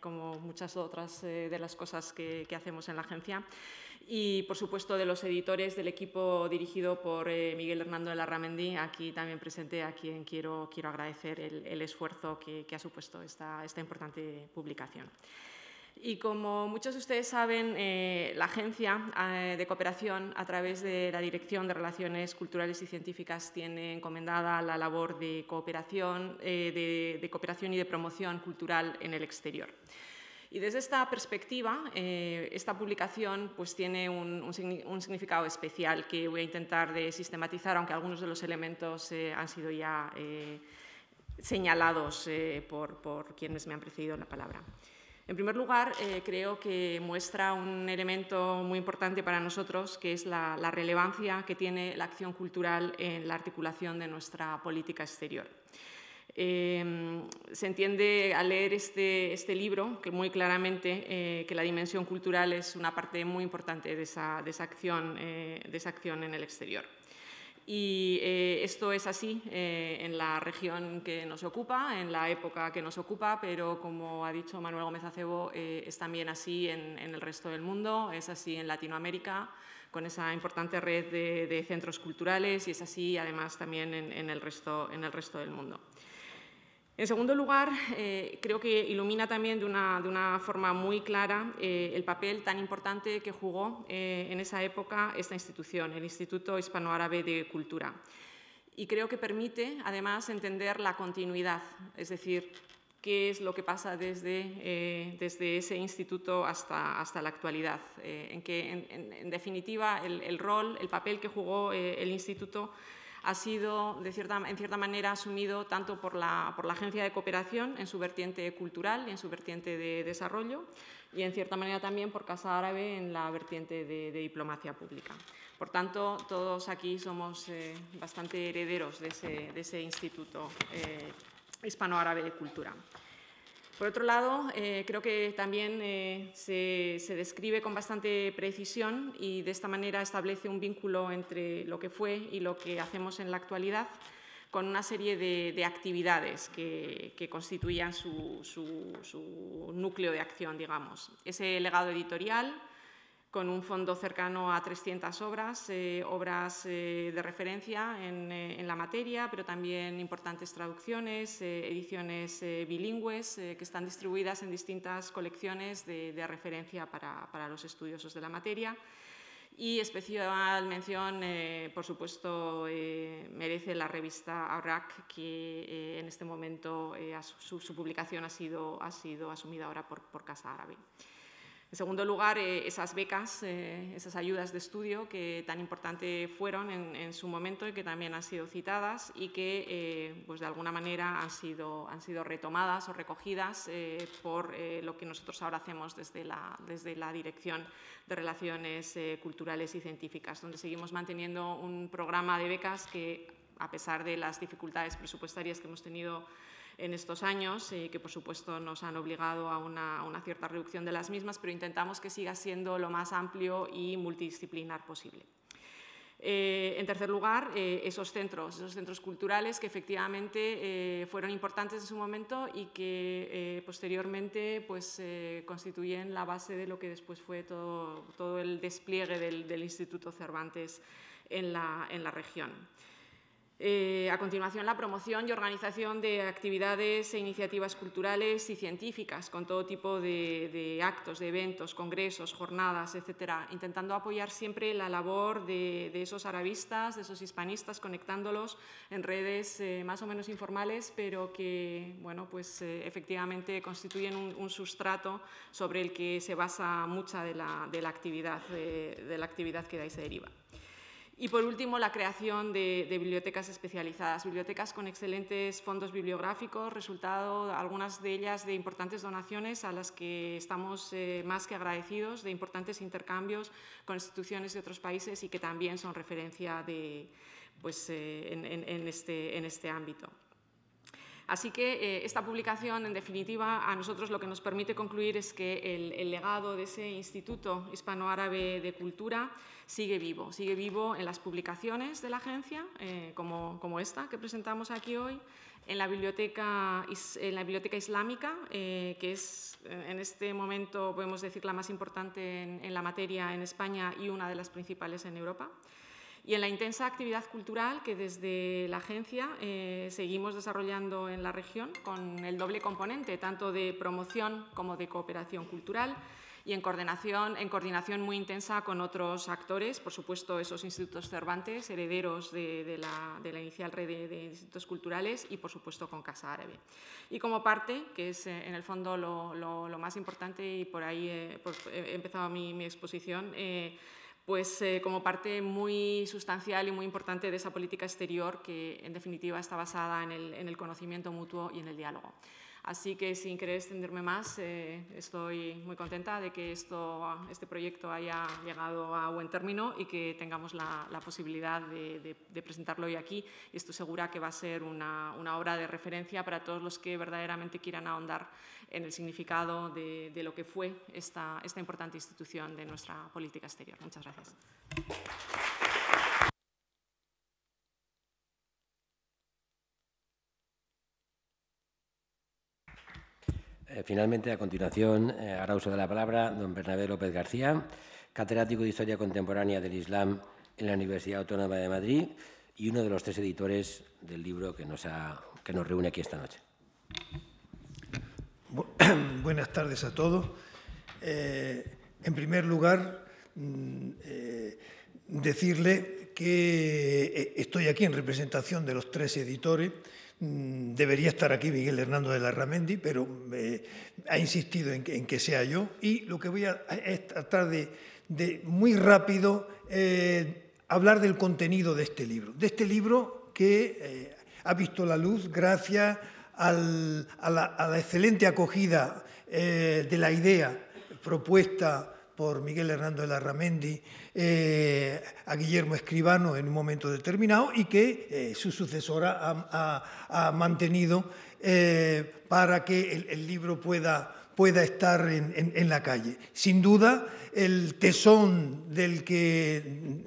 como muchas otras de las cosas que hacemos en la agencia. Y, por supuesto, de los editores del equipo dirigido por Miguel Hernando de Larramendi, aquí también presente, a quien quiero agradecer el esfuerzo que ha supuesto esta importante publicación. Y como muchos de ustedes saben, la Agencia de Cooperación, a través de la Dirección de Relaciones Culturales y Científicas, tiene encomendada la labor de cooperación y de promoción cultural en el exterior. Y desde esta perspectiva, esta publicación pues, tiene un significado especial que voy a intentar de sistematizar, aunque algunos de los elementos han sido ya señalados por quienes me han precedido en la palabra. En primer lugar, creo que muestra un elemento muy importante para nosotros, que es la relevancia que tiene la acción cultural en la articulación de nuestra política exterior. Se entiende al leer este libro que muy claramente que la dimensión cultural es una parte muy importante de esa acción en el exterior. Y esto es así en la región que nos ocupa, en la época que nos ocupa, pero como ha dicho Manuel Gómez Acebo, es también así en el resto del mundo, es así en Latinoamérica, con esa importante red de centros culturales, y es así además también en el resto del mundo. En segundo lugar, creo que ilumina también de una forma muy clara el papel tan importante que jugó en esa época esta institución, el Instituto Hispano-Árabe de Cultura. Y creo que permite, además, entender la continuidad, es decir, qué es lo que pasa desde ese instituto hasta la actualidad, en que, en definitiva, el rol, el papel que jugó el instituto ha sido, en cierta manera, asumido tanto por la Agencia de Cooperación en su vertiente cultural y en su vertiente de desarrollo, y en cierta manera también por Casa Árabe en la vertiente de diplomacia pública. Por tanto, todos aquí somos bastante herederos de ese Instituto Hispano-Árabe de Cultura. Por otro lado, creo que también se describe con bastante precisión y de esta manera establece un vínculo entre lo que fue y lo que hacemos en la actualidad, con una serie de actividades que constituían su núcleo de acción, digamos. Ese legado editorial, con un fondo cercano a 300 obras, obras de referencia en la materia, pero también importantes traducciones, ediciones bilingües que están distribuidas en distintas colecciones de referencia para los estudiosos de la materia. Y especial mención, por supuesto, merece la revista Awraq, que en este momento su publicación ha sido asumida ahora por Casa Árabe. En segundo lugar, esas becas, esas ayudas de estudio que tan importante fueron en su momento y que también han sido citadas y que pues de alguna manera han sido retomadas o recogidas por lo que nosotros ahora hacemos desde la Dirección de Relaciones Culturales y Científicas, donde seguimos manteniendo un programa de becas que, a pesar de las dificultades presupuestarias que hemos tenido en estos años, que por supuesto nos han obligado a una cierta reducción de las mismas, pero intentamos que siga siendo lo más amplio y multidisciplinar posible. En tercer lugar, esos centros culturales que efectivamente fueron importantes en su momento y que posteriormente pues, constituyen la base de lo que después fue todo el despliegue del Instituto Cervantes en la región. A continuación, la promoción y organización de actividades e iniciativas culturales y científicas con todo tipo de actos, de eventos, congresos, jornadas, etcétera, intentando apoyar siempre la labor de esos arabistas, de esos hispanistas, conectándolos en redes más o menos informales, pero que, bueno, pues, efectivamente constituyen un sustrato sobre el que se basa mucha de la actividad que de ahí se deriva. Y, por último, la creación de bibliotecas especializadas, bibliotecas con excelentes fondos bibliográficos, resultado, algunas de ellas, de importantes donaciones a las que estamos más que agradecidos, de importantes intercambios con instituciones de otros países y que también son referencia pues, en este ámbito. Así que esta publicación, en definitiva, a nosotros lo que nos permite concluir es que el legado de ese Instituto Hispano-Árabe de Cultura sigue vivo en las publicaciones de la agencia, como esta que presentamos aquí hoy, en la biblioteca islámica, que es en este momento, podemos decir, la más importante en la materia en España y una de las principales en Europa. Y en la intensa actividad cultural que desde la agencia seguimos desarrollando en la región, con el doble componente, tanto de promoción como de cooperación cultural, y en coordinación muy intensa con otros actores, por supuesto esos institutos Cervantes, herederos de la inicial red de institutos culturales, y por supuesto con Casa Árabe. Y como parte, que es en el fondo lo más importante, y por ahí he empezado mi exposición, pues como parte muy sustancial y muy importante de esa política exterior que, en definitiva, está basada en el conocimiento mutuo y en el diálogo. Así que, sin querer extenderme más, estoy muy contenta de que este proyecto haya llegado a buen término y que tengamos la posibilidad de presentarlo hoy aquí. Y estoy segura que va a ser una obra de referencia para todos los que verdaderamente quieran ahondar en el significado de lo que fue esta importante institución de nuestra política exterior. Muchas gracias. Finalmente, a continuación, hará uso de la palabra don Bernabé López García, catedrático de Historia Contemporánea del Islam en la Universidad Autónoma de Madrid y uno de los 3 editores del libro que nos reúne aquí esta noche. Buenas tardes a todos. En primer lugar, decirle que estoy aquí en representación de los 3 editores. Debería estar aquí Miguel Hernando de Larramendi, pero ha insistido en que sea yo. Y lo que voy a es tratar de muy rápido hablar del contenido de este libro que ha visto la luz gracias a la excelente acogida de la idea propuesta por Miguel Hernando de Larramendi a Guillermo Escribano en un momento determinado y que su sucesora ha mantenido para que el libro pueda estar en la calle. Sin duda, el tesón del que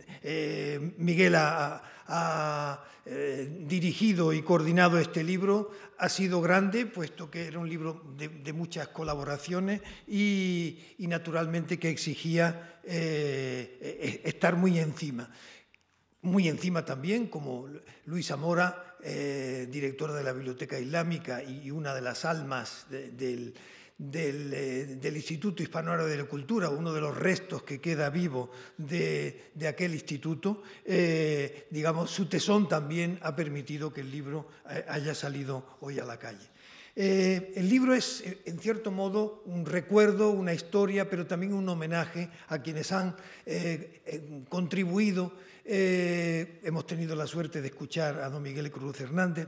Miguel ha dirigido y coordinado este libro ha sido grande, puesto que era un libro de muchas colaboraciones y naturalmente que exigía estar muy encima. Muy encima también, como Luisa Mora, directora de la Biblioteca Islámica y una de las almas del Instituto Hispano-Árabe de la Cultura, uno de los restos que queda vivo de aquel instituto, digamos, su tesón también ha permitido que el libro haya salido hoy a la calle. El libro es, en cierto modo, un recuerdo, una historia, pero también un homenaje a quienes han contribuido. Hemos tenido la suerte de escuchar a don Miguel Cruz Hernández,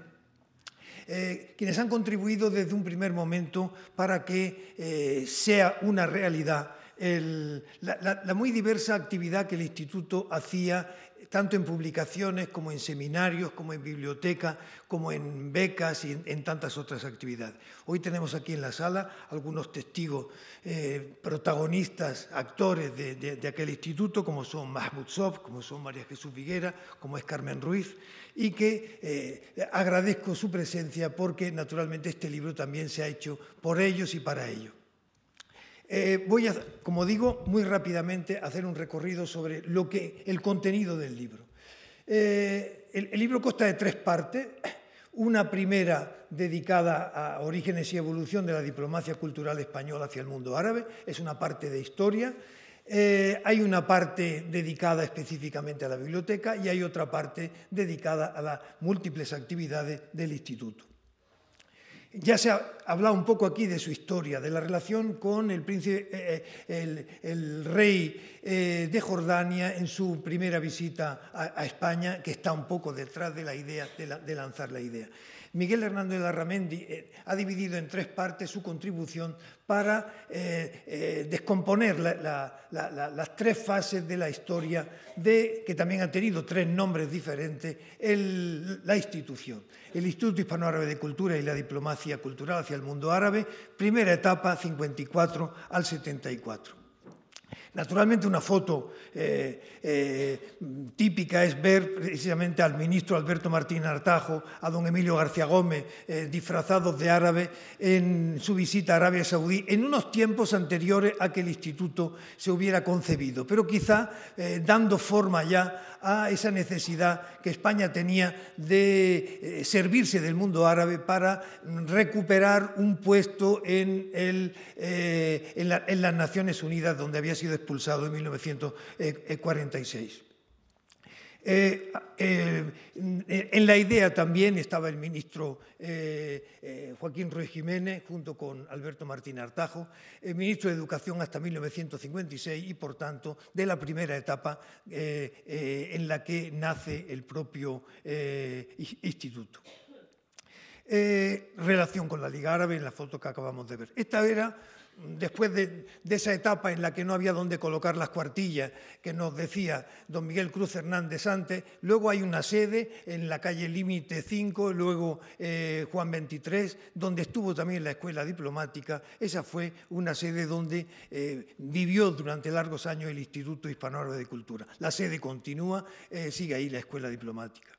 quienes han contribuido desde un primer momento para que sea una realidad la muy diversa actividad que el Instituto hacía, tanto en publicaciones como en seminarios, como en biblioteca, como en becas y en tantas otras actividades. Hoy tenemos aquí en la sala algunos testigos, protagonistas, actores de aquel instituto, como son Mahmoud Sof, como son María Jesús Viguera, como es Carmen Ruiz, y que agradezco su presencia porque naturalmente este libro también se ha hecho por ellos y para ellos. Voy a, como digo, muy rápidamente hacer un recorrido sobre el contenido del libro. El libro consta de 3 partes. Una primera dedicada a orígenes y evolución de la diplomacia cultural española hacia el mundo árabe. Es una parte de historia. Hay una parte dedicada específicamente a la biblioteca y hay otra parte dedicada a las múltiples actividades del instituto. Ya se ha hablado un poco aquí de su historia, de la relación con el príncipe, el rey de Jordania en su primera visita a España, que está un poco detrás de la idea, de lanzar la idea. Miguel Hernández de Larramendi ha dividido en 3 partes su contribución para descomponer las 3 fases de la historia, que también ha tenido 3 nombres diferentes, la institución. El Instituto Hispano-Árabe de Cultura y la Diplomacia Cultural hacia el mundo árabe, primera etapa, 54 al 74. Naturalmente, una foto típica es ver precisamente al ministro Alberto Martín Artajo, a don Emilio García Gómez, disfrazados de árabe en su visita a Arabia Saudí, en unos tiempos anteriores a que el instituto se hubiera concebido, pero quizá dando forma ya a esa necesidad que España tenía de servirse del mundo árabe para recuperar un puesto en las Naciones Unidas, donde había sido expulsado en 1946. En la idea también estaba el ministro Joaquín Ruiz Jiménez, junto con Alberto Martín Artajo, el ministro de Educación hasta 1956 y, por tanto, de la primera etapa en la que nace el propio instituto. Relación con la Liga Árabe en la foto que acabamos de ver. Esta era, después de esa etapa en la que no había dónde colocar las cuartillas, que nos decía don Miguel Cruz Hernández antes, luego hay una sede en la calle Límite 5, luego Juan 23, donde estuvo también la Escuela Diplomática. Esa fue una sede donde vivió durante largos años el Instituto Hispano-Árabe de Cultura. La sede continúa, sigue ahí la Escuela Diplomática.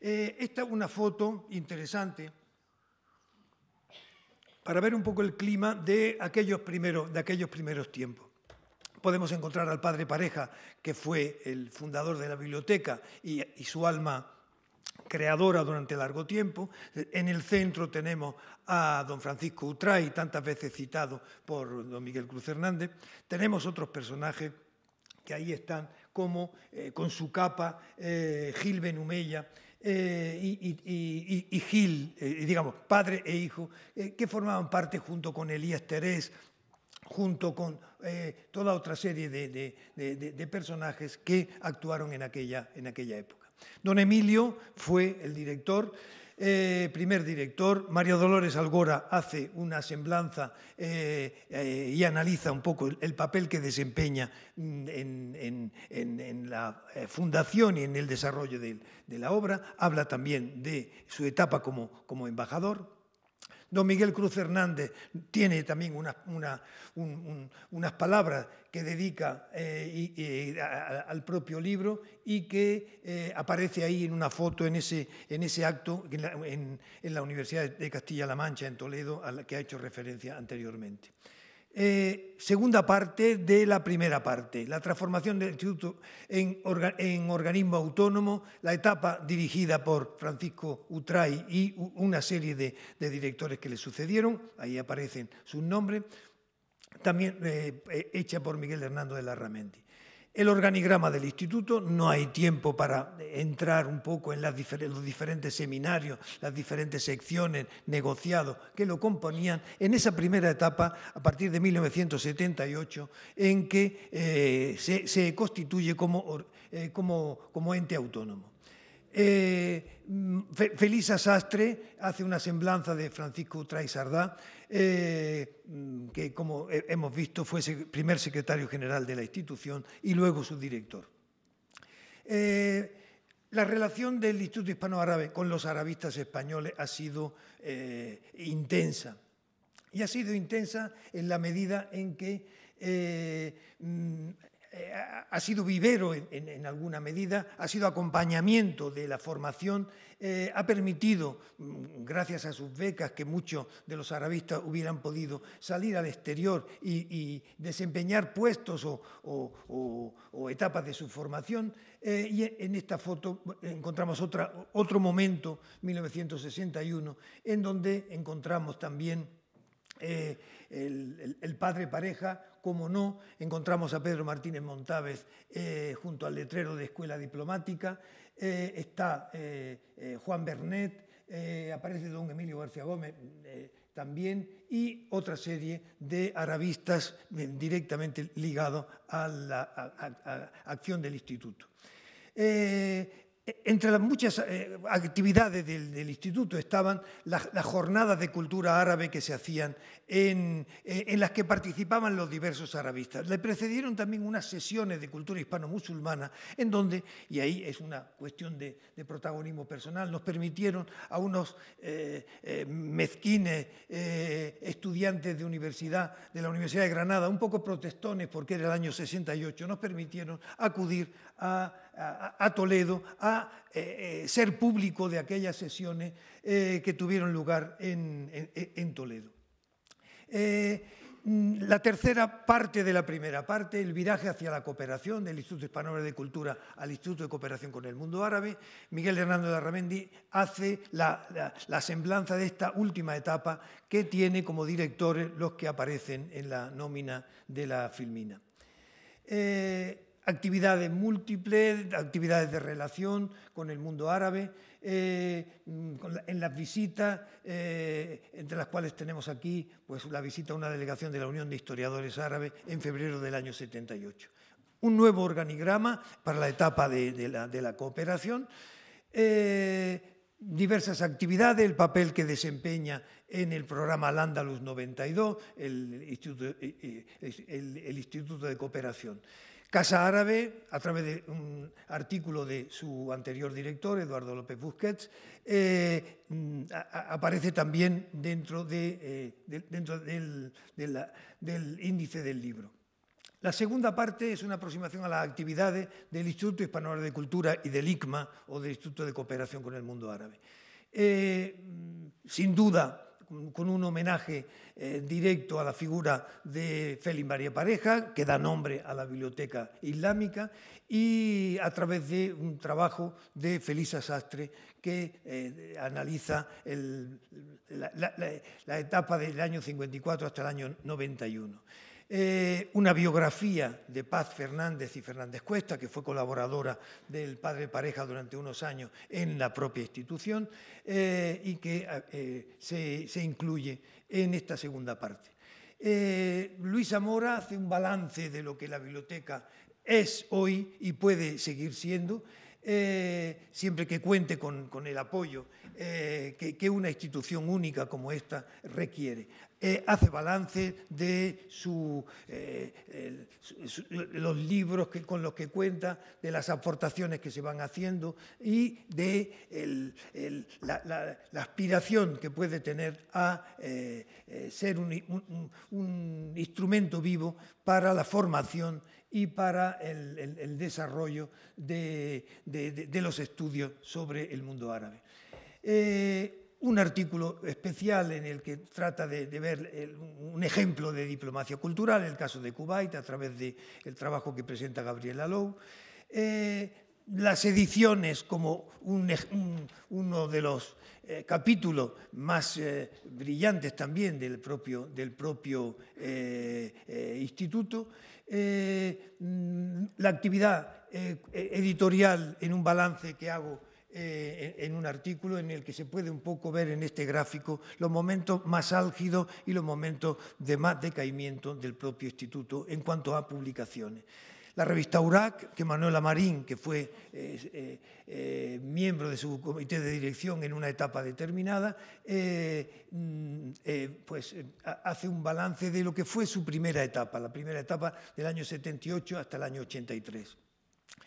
Esta es una foto interesante para ver un poco el clima de aquellos primeros tiempos. Podemos encontrar al padre Pareja, que fue el fundador de la biblioteca y su alma creadora durante largo tiempo. En el centro tenemos a don Francisco Utray, tantas veces citado por don Miguel Cruz Hernández. Tenemos otros personajes que ahí están, como con su capa, Gil Benumella, y Gil, digamos, padre e hijo, que formaban parte junto con Elías Terés, junto con toda otra serie de personajes que actuaron en aquella época. Don Emilio fue el director, primer director. María Dolores Algora hace una semblanza y analiza un poco el papel que desempeña en la fundación y en el desarrollo de la obra. Habla también de su etapa como embajador. Don Miguel Cruz Hernández tiene también unas palabras que dedica al propio libro y que aparece ahí en una foto en ese acto en la Universidad de Castilla-La Mancha, en Toledo, a la que ha hecho referencia anteriormente. Segunda parte de la primera parte, la transformación del Instituto en organismo autónomo, la etapa dirigida por Francisco Utray y una serie de directores que le sucedieron, ahí aparecen sus nombres, también hecha por Miguel Hernando de Larramendi. El organigrama del instituto, no hay tiempo para entrar un poco en los diferentes seminarios, las diferentes secciones, negociados que lo componían en esa primera etapa, a partir de 1978, en que se constituye como ente autónomo. Felisa Sastre hace una semblanza de Francisco Utray Sardá, que, como hemos visto, fue primer secretario general de la institución y luego su director. La relación del Instituto Hispano-Árabe con los arabistas españoles ha sido intensa. Y ha sido intensa en la medida en que ha sido vivero en alguna medida, ha sido acompañamiento de la formación, ha permitido, gracias a sus becas, que muchos de los arabistas hubieran podido salir al exterior y desempeñar puestos o etapas de su formación. Y en esta foto encontramos otro momento, 1961, en donde encontramos también el padre Pareja. Como no, encontramos a Pedro Martínez Montávez junto al letrero de Escuela Diplomática, está Juan Bernet, aparece don Emilio García Gómez también, y otra serie de arabistas directamente ligados a la acción del instituto. Entre las muchas actividades del instituto estaban las jornadas de cultura árabe que se hacían, en las que participaban los diversos arabistas. Le precedieron también unas sesiones de cultura hispano-musulmana en donde, y ahí es una cuestión de protagonismo personal, nos permitieron a unos mezquines estudiantes de la Universidad de Granada, un poco protestones porque era el año 68, nos permitieron acudir a Toledo a ser público de aquellas sesiones que tuvieron lugar en Toledo. La tercera parte de la primera parte, el viraje hacia la cooperación del Instituto Hispano-Árabe de Cultura al Instituto de Cooperación con el Mundo Árabe. Miguel Hernando de Larramendi hace la semblanza de esta última etapa, que tiene como directores los que aparecen en la nómina de la filmina. Actividades múltiples, actividades de relación con el mundo árabe, en las visitas, entre las cuales tenemos aquí pues, la visita a una delegación de la Unión de Historiadores Árabes en febrero del año 78. Un nuevo organigrama para la etapa de la cooperación. diversas actividades, el papel que desempeña en el programa Al-Ándalus 92, el Instituto de Cooperación. Casa Árabe, a través de un artículo de su anterior director, Eduardo López Busquets, aparece también dentro del índice del libro. La segunda parte es una aproximación a las actividades del Instituto Hispano-Árabe de Cultura y del ICMA, o del Instituto de Cooperación con el Mundo Árabe. Sin duda, con un homenaje directo a la figura de Félix María Pareja, que da nombre a la Biblioteca Islámica, y a través de un trabajo de Felisa Sastre, que analiza la etapa del año 54 hasta el año 91. Una biografía de Paz Fernández y Fernández Cuesta, que fue colaboradora del padre Pareja durante unos años en la propia institución, y que se incluye en esta segunda parte. Luis Zamora hace un balance de lo que la biblioteca es hoy y puede seguir siendo, siempre que cuente con el apoyo que una institución única como esta requiere. Hace balance de los libros con los que cuenta, de las aportaciones que se van haciendo y de la aspiración que puede tener a ser un instrumento vivo para la formación y para el desarrollo de los estudios sobre el mundo árabe. Un artículo especial en el que trata de ver un ejemplo de diplomacia cultural, el caso de Kuwait, a través del trabajo que presenta Gabriel Alou. Las ediciones como uno de los capítulos más brillantes también del propio instituto. La actividad editorial en un balance que hago en un artículo en el que se puede un poco ver en este gráfico los momentos más álgidos y los momentos de más decaimiento del propio instituto en cuanto a publicaciones. La revista Urak, que Manuel Amarín, que fue miembro de su comité de dirección en una etapa determinada, pues hace un balance de lo que fue su primera etapa, la primera etapa del año 78 hasta el año 83.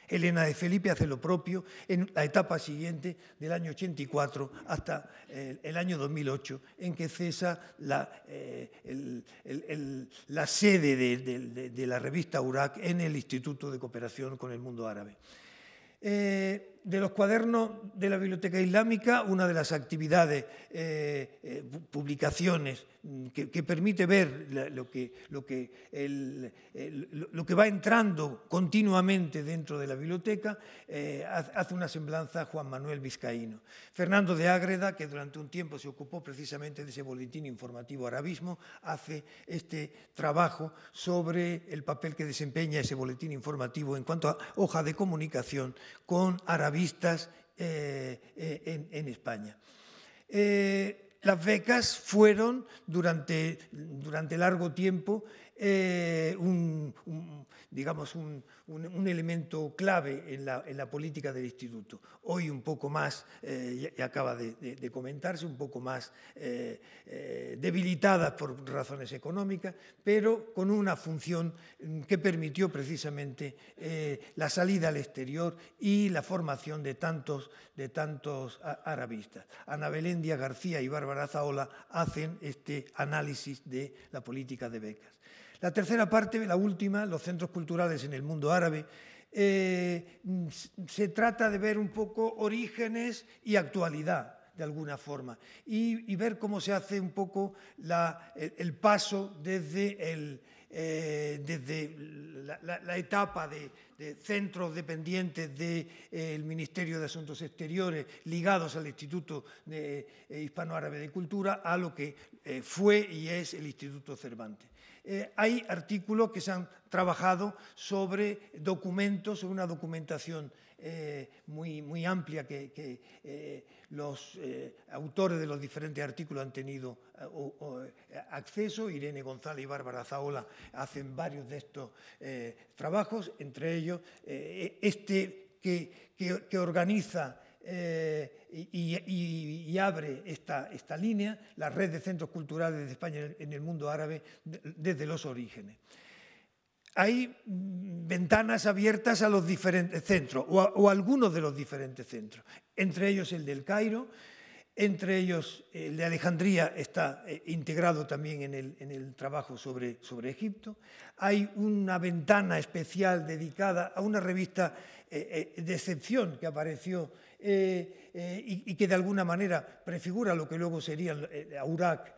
Elena de Felipe hace lo propio en la etapa siguiente, del año 84 hasta el año 2008, en que cesa la sede de la revista Urak en el Instituto de Cooperación con el Mundo Árabe. De los cuadernos de la Biblioteca Islámica, una de las actividades, publicaciones que permite ver lo que va entrando continuamente dentro de la biblioteca, hace una semblanza a Juan Manuel Vizcaíno. Fernando de Ágreda, que durante un tiempo se ocupó precisamente de ese boletín informativo Arabismo, hace este trabajo sobre el papel que desempeña ese boletín informativo en cuanto a hoja de comunicación con arabistas en España. Las becas fueron durante largo tiempo un elemento clave en la política del instituto. Hoy un poco más, ya acaba de comentarse, un poco más debilitadas por razones económicas, pero con una función que permitió precisamente la salida al exterior y la formación de tantos arabistas. Ana Belén Díaz García y Bárbara Zaola hacen este análisis de la política de becas. La tercera parte, la última, los centros culturales en el mundo árabe, se trata de ver un poco orígenes y actualidad, de alguna forma, y ver cómo se hace un poco el paso desde la etapa de centros dependientes del Ministerio de Asuntos Exteriores ligados al Instituto Hispano-Árabe de Cultura a lo que fue y es el Instituto Cervantes. Hay artículos que se han trabajado sobre documentos, sobre una documentación muy amplia que los autores de los diferentes artículos han tenido acceso. Irene González y Bárbara Zaola hacen varios de estos trabajos, entre ellos este que organiza y abre esta línea, la red de centros culturales de España en el mundo árabe desde los orígenes. Hay ventanas abiertas a los diferentes centros o a algunos de los diferentes centros, entre ellos el del Cairo, entre ellos el de Alejandría está integrado también en el trabajo sobre Egipto. Hay una ventana especial dedicada a una revista de excepción que apareció y que de alguna manera prefigura lo que luego sería Aurak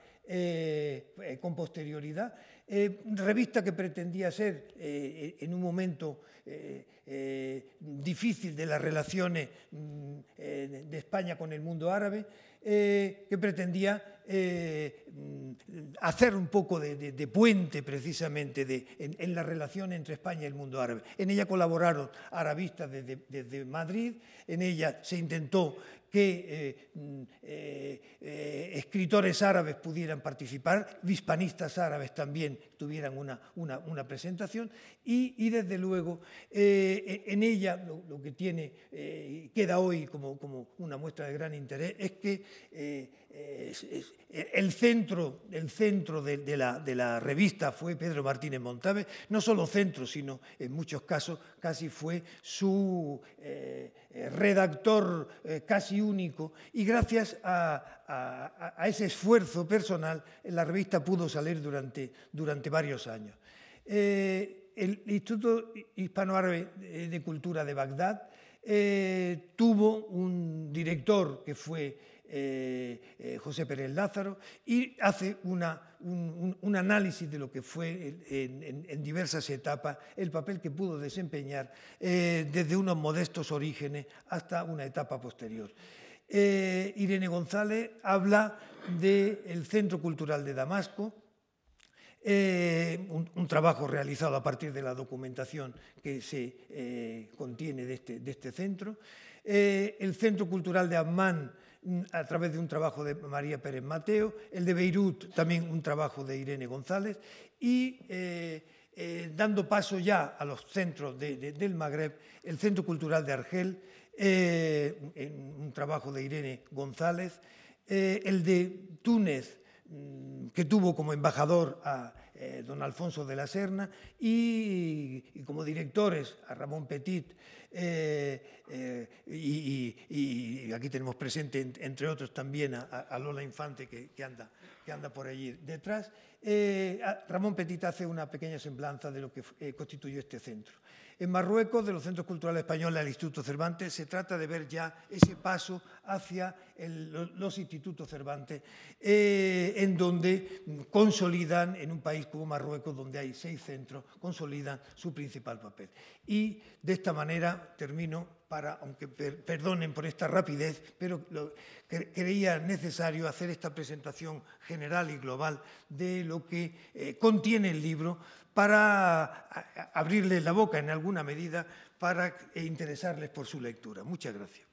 con posterioridad. Revista que pretendía ser en un momento difícil de las relaciones de España con el mundo árabe, que pretendía hacer un poco de puente precisamente en la relación entre España y el mundo árabe. En ella colaboraron arabistas desde Madrid, en ella se intentó que escritores árabes pudieran participar, hispanistas árabes también tuvieran una presentación y desde luego en ella lo que queda hoy como una muestra de gran interés es que el centro de la revista fue Pedro Martínez Montave, no solo centro, sino en muchos casos casi fue su redactor casi único, y gracias a ese esfuerzo personal la revista pudo salir durante varios años. El Instituto Hispano-Árabe de Cultura de Bagdad tuvo un director que fue José Pérez Lázaro, y hace un análisis de lo que fue en diversas etapas el papel que pudo desempeñar desde unos modestos orígenes hasta una etapa posterior. Irene González habla del Centro Cultural de Damasco, un trabajo realizado a partir de la documentación que se contiene de este centro. El Centro Cultural de Ammán, a través de un trabajo de María Pérez Mateo, el de Beirut, también un trabajo de Irene González, y dando paso ya a los centros del Magreb, el Centro Cultural de Argel, un trabajo de Irene González, el de Túnez, que tuvo como embajador a don Alfonso de la Serna y como directores a Ramón Petit, y aquí tenemos presente, entre otros, también a Lola Infante, que anda por allí detrás. Ramón Petit hace una pequeña semblanza de lo que constituyó este centro. En Marruecos, de los centros culturales españoles al Instituto Cervantes, se trata de ver ya ese paso hacia los institutos Cervantes, en donde consolidan, en un país como Marruecos, donde hay 6 centros, consolidan su principal papel. Y de esta manera termino, aunque perdonen por esta rapidez, pero creía necesario hacer esta presentación general y global de lo que contiene el libro, para abrirles la boca en alguna medida, para interesarles por su lectura. Muchas gracias.